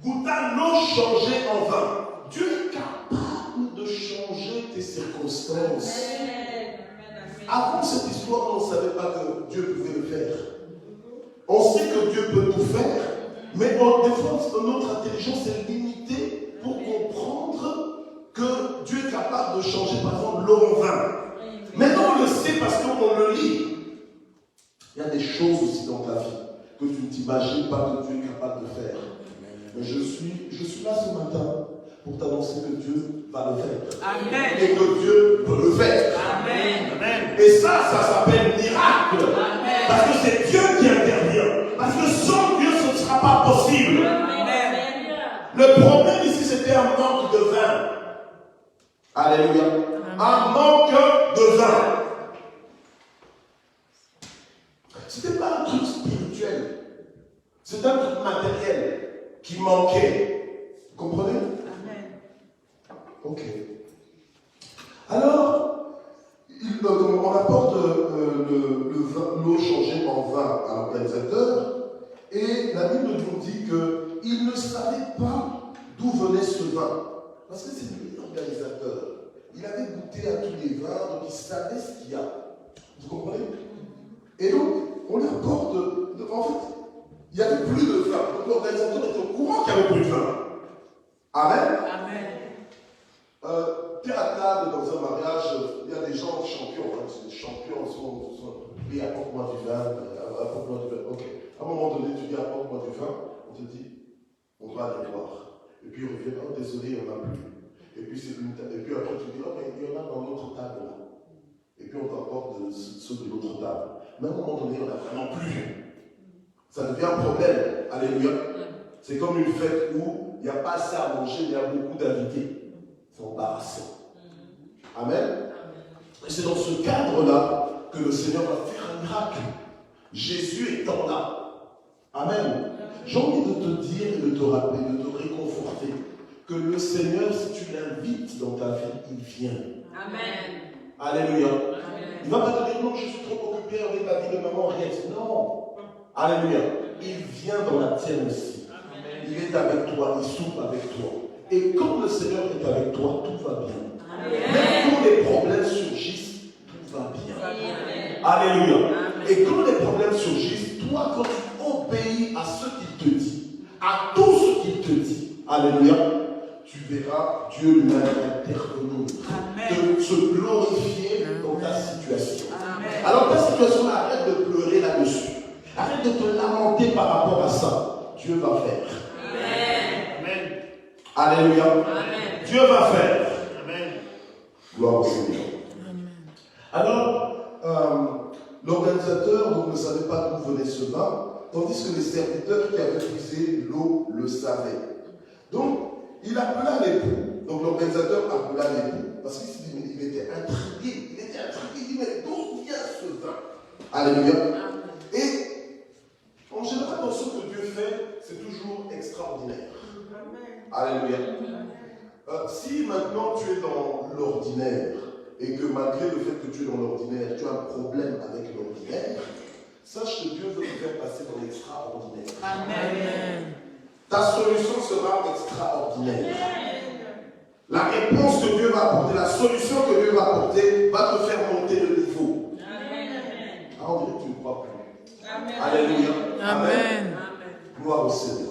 S1: Goûta l'eau changée en vin. Dieu est capable de changer tes circonstances. Avant cette histoire, on ne savait pas que Dieu pouvait le faire. On sait que Dieu peut tout faire, mais des fois, notre intelligence est limitée pour comprendre que Dieu est capable de changer, par exemple, l'eau en vin. Maintenant, on le sait parce qu'on le lit. Il y a des choses aussi dans ta vie que tu ne t'imagines pas que Dieu est capable de faire. Mais je suis là ce matin pour t'annoncer que Dieu va le faire.
S4: Amen.
S1: Et que Dieu peut le faire.
S4: Amen.
S1: Et ça s'appelle miracle.
S4: Amen.
S1: Parce que c'est Dieu qui intervient. Parce que sans Dieu, ce ne sera pas possible.
S4: Amen.
S1: Le problème ici, c'était un manque de vin. Alléluia. Un manque de vin. Ce n'était pas un truc spirituel. C'était un truc matériel qui manquait. Vous comprenez? Ok. Alors, on apporte l'eau changée en vin à l'organisateur, et la Bible nous dit qu'il ne savait pas d'où venait ce vin. Parce que c'est lui l'organisateur. Il avait goûté à tous les vins, donc il savait ce qu'il y a. Vous comprenez? Et donc, on lui apporte. En fait, il n'y avait plus de vin. Donc l'organisateur était au courant qu'il n'y avait plus de vin. Amen.
S4: Amen.
S1: Tu es à table dans un mariage, il y a des gens champions, hein, c'est des champions, et apporte-moi du vin, apporte-moi du vin. Ok. À un moment donné, tu dis apporte-moi du vin, on te dit, on va aller boire. Et puis il revient, oh désolé, il n'y en a plus. Et puis après tu dis, oh mais il y en a dans l'autre table là. Et puis on t'apporte ceux de l'autre table. Mais à un moment donné, il n'y en a vraiment plus. Ça devient un problème. Alléluia. C'est comme une fête où il n'y a pas assez à manger, mais il y a beaucoup d'invités. C'est embarrassant. Amen. Et c'est dans ce cadre-là que le Seigneur va faire un miracle. Jésus étant là. Amen. J'ai envie de te dire et de te rappeler, de te réconforter que le Seigneur, si tu l'invites dans ta vie, il vient.
S4: Amen.
S1: Alléluia.
S4: Amen.
S1: Il ne va pas te dire non, je suis trop occupé avec la vie de maman, reste. Non. Alléluia. Il vient dans la tienne aussi.
S4: Amen.
S1: Il est avec toi, il souffle avec toi. Et quand le Seigneur est avec toi, tout va bien.
S4: Amen.
S1: Même quand les problèmes surgissent, tout va bien.
S4: Amen.
S1: Alléluia.
S4: Amen.
S1: Et quand les problèmes surgissent, toi, quand tu obéis à ce qu'il te dit, à tout ce qu'il te dit, alléluia, tu verras Dieu lui-même intervenir, te se glorifier dans ta situation.
S4: Amen.
S1: Alors ta situation, arrête de pleurer là-dessus. Arrête de te lamenter par rapport à ça. Dieu va faire.
S4: Amen.
S1: Alléluia.
S4: Amen.
S3: Dieu va faire.
S4: Amen.
S1: Gloire au Seigneur. Alors, l'organisateur ne savait pas d'où venait ce vin, tandis que les serviteurs qui avaient puisé l'eau le savaient. Donc, il appela l'époux. Donc, l'organisateur appela l'époux. Parce qu'il était intrigué. Il dit, mais d'où vient ce vin? Alléluia. Et, en général, dans ce que Dieu fait, c'est toujours extraordinaire. Alléluia. Si maintenant tu es dans l'ordinaire, et que malgré le fait que tu es dans l'ordinaire, tu as un problème avec l'ordinaire, sache que Dieu veut te faire passer dans l'extraordinaire.
S2: Amen.
S1: Ta solution sera extraordinaire. La réponse que Dieu va apporter, la solution que Dieu va apporter, va te faire monter le niveau. Ah, on dirait que tu ne crois plus.
S4: Amen.
S1: Alléluia.
S2: Amen.
S1: Gloire au Seigneur.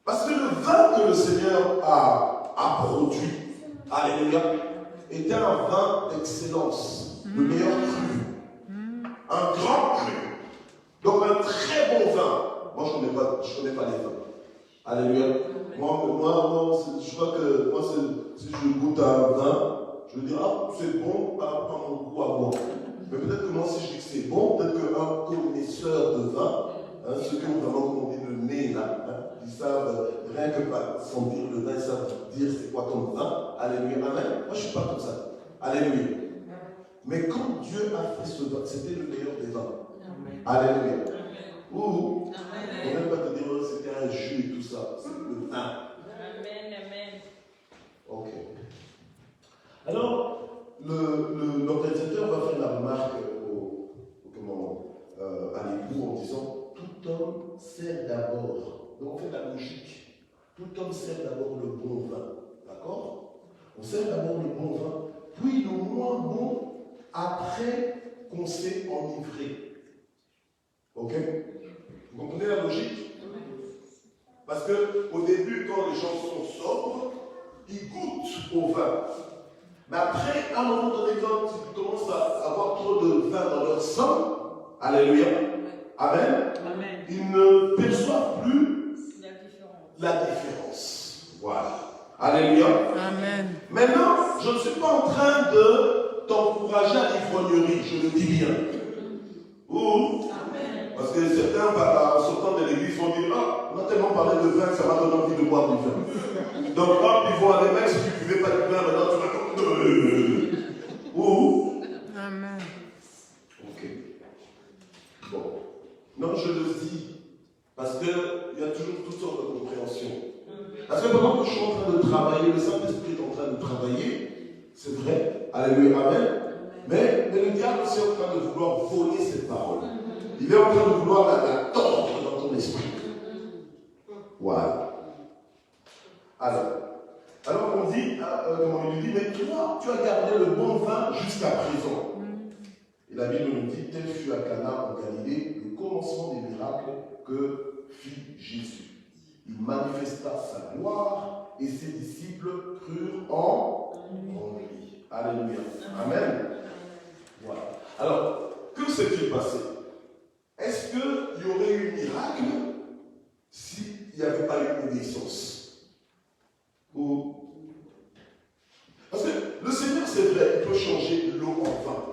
S1: Parce que le vin que le Seigneur a produit, alléluia, était un vin d'excellence, le meilleur cru, un grand cru, donc un très bon vin. Moi, je ne connais pas les vins. Alléluia. Moi, je crois que moi, si je goûte un vin, je vais dire, ah, c'est bon par rapport à mon goût à moi. Mais peut-être que moi, si je dis que c'est bon, peut-être qu'un connaisseur de vin, ceux qui ont vraiment, comme on dit, le nez là, ils savent, rien que par sentir le vin, ils savent dire c'est quoi ton vin. Alléluia. Amen. Moi, je ne suis pas comme ça. Alléluia. Mais quand Dieu a fait ce vin, c'était le meilleur des vins. Alléluia. On ne peut même pas te dire que c'était un jus et tout ça. C'est le vin.
S4: Amen.
S1: Ok. Alors, l'organisateur va faire la remarque à l'époux en disant tout homme sert d'abord. Donc on fait la logique. Tout homme sert d'abord le bon vin. D'accord? On sert d'abord le bon vin, puis le moins bon après qu'on s'est enivré. Ok? Vous comprenez la logique? Parce qu'au début, quand les gens sont sobres, ils goûtent au vin. Mais après, à un moment donné, quand ils commencent à avoir trop de vin dans leur sang, alléluia, amen,
S4: Amen.
S1: ils ne perçoivent plus
S4: La différence.
S1: la différence. Voilà. Alléluia.
S2: Amen.
S1: Maintenant, je ne suis pas en train de t'encourager à l'ivrognerie, je le dis bien. Ou, parce que certains, en sortant de l'église, vont dire, ah, on a tellement parlé de vin que ça m'a donné envie de boire du vin. Donc, hop, ils vont aller, même si tu ne buvais pas de vin, maintenant tu vas comme... Ou,
S2: Amen.
S1: ok. Bon. Non, je le dis, parce qu'il y a toujours toutes sortes de compréhensions. Parce que pendant que je suis en train de travailler, le Saint-Esprit est en train de travailler, c'est vrai, alléluia, amen. Mais le diable aussi est en train de vouloir voler cette parole. Il est en train de vouloir la tordre dans ton esprit. Voilà. Alors on dit, comment il lui dit, mais toi, tu as gardé le bon vin jusqu'à présent. Et la Bible nous dit, tel fut à Cana en Galilée le commencement des miracles que fit Jésus. Il manifesta sa gloire et ses disciples crurent en lui. Alléluia. Amen. Voilà. Alors, que s'est-il passé? Est-ce qu'il y aurait eu miracle s'il
S3: il n'y avait pas eu d'obéissance. Parce que le Seigneur, c'est vrai, il peut changer l'eau en vin.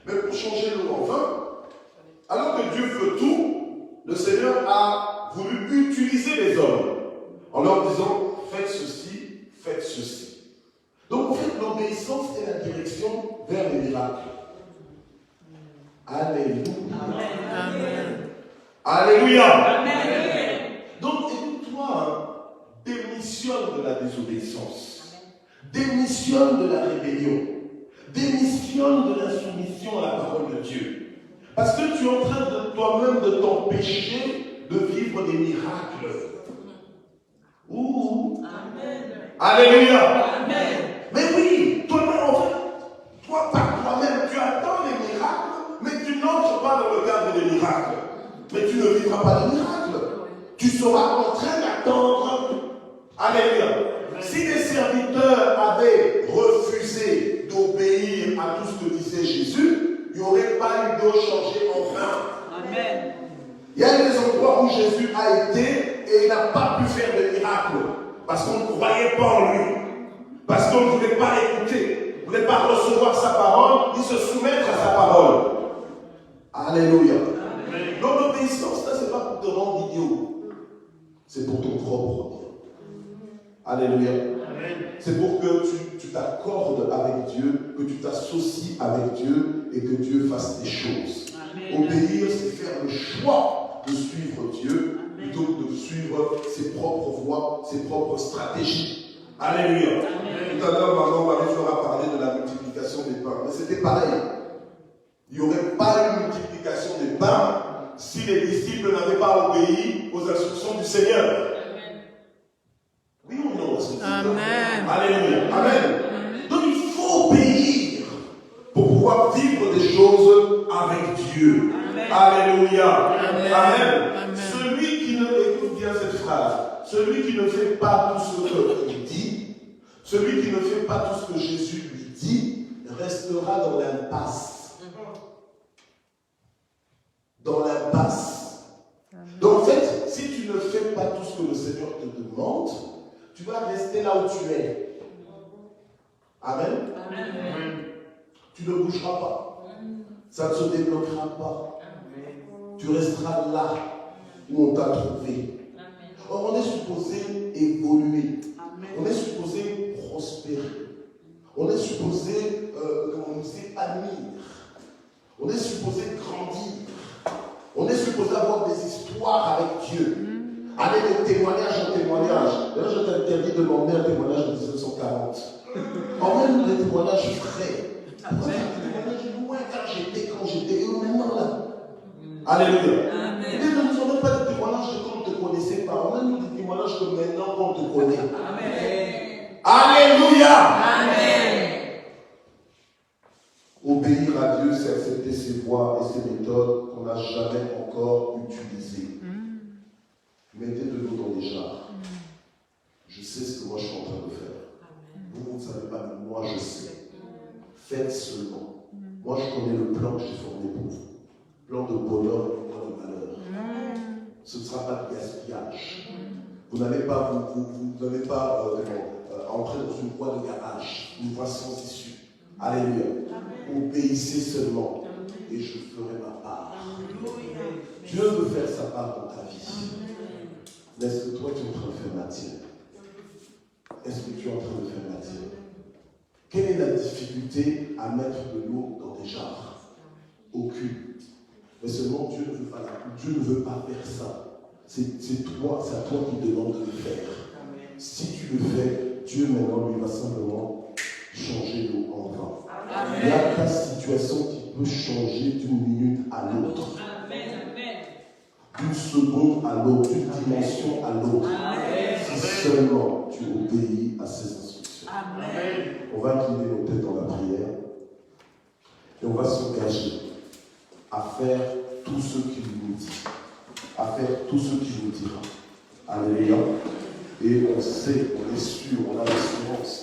S3: Mais pour changer l'eau en vin, alors que Dieu veut tout, le Seigneur a voulu utiliser les hommes en leur disant, faites ceci, faites ceci. Donc en fait, l'obéissance est la direction vers les miracles. Alléluia.
S2: Amen.
S3: Alléluia.
S4: Amen.
S3: Donc écoute-toi, démissionne de la désobéissance. Démissionne de la rébellion. Démissionne de l'insoumission à la parole de Dieu. Parce que tu es en train de toi-même de t'empêcher de vivre des miracles. Ouh.
S4: Amen.
S3: Alléluia.
S4: Amen.
S3: Mais oui, toi-même, en fait, toi par toi-même, tu attends les miracles, mais tu n'entres pas dans le cadre des miracles. Mais tu ne vivras pas de miracles. Tu seras en train d'attendre. Alléluia. Si les serviteurs avaient refusé d'obéir à tout ce que disait Jésus, il n'y aurait pas eu d'eau changée en vin.
S4: Amen.
S3: Il y a des endroits où Jésus a été et il n'a pas pu faire de miracles. Parce qu'on ne croyait pas en lui. Parce qu'on ne voulait pas l'écouter. On ne voulait pas recevoir sa parole, ni se soumettre à sa parole. Alléluia. Donc l'obéissance, ça, ce n'est pas pour te rendre idiot. C'est pour ton propre bien. Alléluia. C'est pour que tu t'accordes avec Dieu, que tu t'associes avec Dieu et que Dieu fasse des choses. Amen. Obéir, c'est faire le choix de suivre Dieu plutôt que de suivre ses propres voies, ses propres stratégies. Alléluia. Amen. Tout à l'heure, maman Marie-Fleur a parlé de la multiplication des pains. Mais c'était pareil. Il n'y aurait pas eu multiplication des pains si les disciples n'avaient pas obéi aux instructions du Seigneur. Oui ou non?
S2: Amen.
S3: Alléluia. Amen. Donc il faut obéir pour pouvoir vivre des choses avec Dieu. Amen. Alléluia. Amen. Amen. Amen. Celui qui ne, écoute bien cette phrase, celui qui ne fait pas tout ce qu'il dit, celui qui ne fait pas tout ce que Jésus lui dit, restera dans l'impasse. Dans l'impasse. Donc en fait, si tu ne fais pas tout ce que le Seigneur te demande, tu vas rester là où tu es. Amen. Amen. Tu ne bougeras pas. Ça ne se débloquera pas. Tu resteras là où on t'a trouvé. Or, on est supposé évoluer. On est supposé prospérer. On est supposé s'épanouir. On est supposé grandir. On est supposé avoir des histoires avec Dieu. Aller de témoignage en témoignage. D'ailleurs, je t'interdis de m'emmener un témoignage de 1940. Emmène des témoignages frais. Pourquoi des témoignages loin quand j'étais et maintenant là. Alléluia. Amen. Ne nous emmène pas des témoignages de quand on ne te connaissait pas. Emmène-nous des témoignages que maintenant on te connaît. Amen. Alléluia. Amen. Obéir à Dieu, c'est accepter ses voies et ses méthodes qu'on n'a jamais encore utilisées. Mettez de l'eau dans les jarres. Je sais ce que moi je suis en train de faire. Vous ne savez pas, mais moi je sais. Faites seulement. Moi je connais le plan que j'ai formé pour vous. Plan de bonheur et plan de malheur. Ce ne sera pas de gaspillage. Vous n'allez pas, entrer dans une voie de garage, une voie sans issue. Alléluia. Obéissez seulement et je ferai ma part. Dieu veut faire sa part dans ta vie. Mais est-ce que toi tu es en train de faire la tienne? Est-ce que tu es en train de faire la tienne? Quelle est la difficulté à mettre de l'eau dans des jarres? Aucune. Mais seulement Dieu ne veut pas Dieu ne veut pas faire ça. C'est à toi qui demande de le faire. Si tu le fais, Dieu maintenant lui va simplement changer l'eau en vin. Il y a ta situation qui peut changer d'une minute à l'autre. D'une seconde à l'autre, d'une dimension à l'autre. Si seulement tu obéis à ses instructions. Amen. On va incliner nos têtes dans la prière et on va s'engager à faire tout ce qu'il nous dit, à faire tout ce qu'il nous dira. Alléluia. Et on sait, on est sûr, on a l'assurance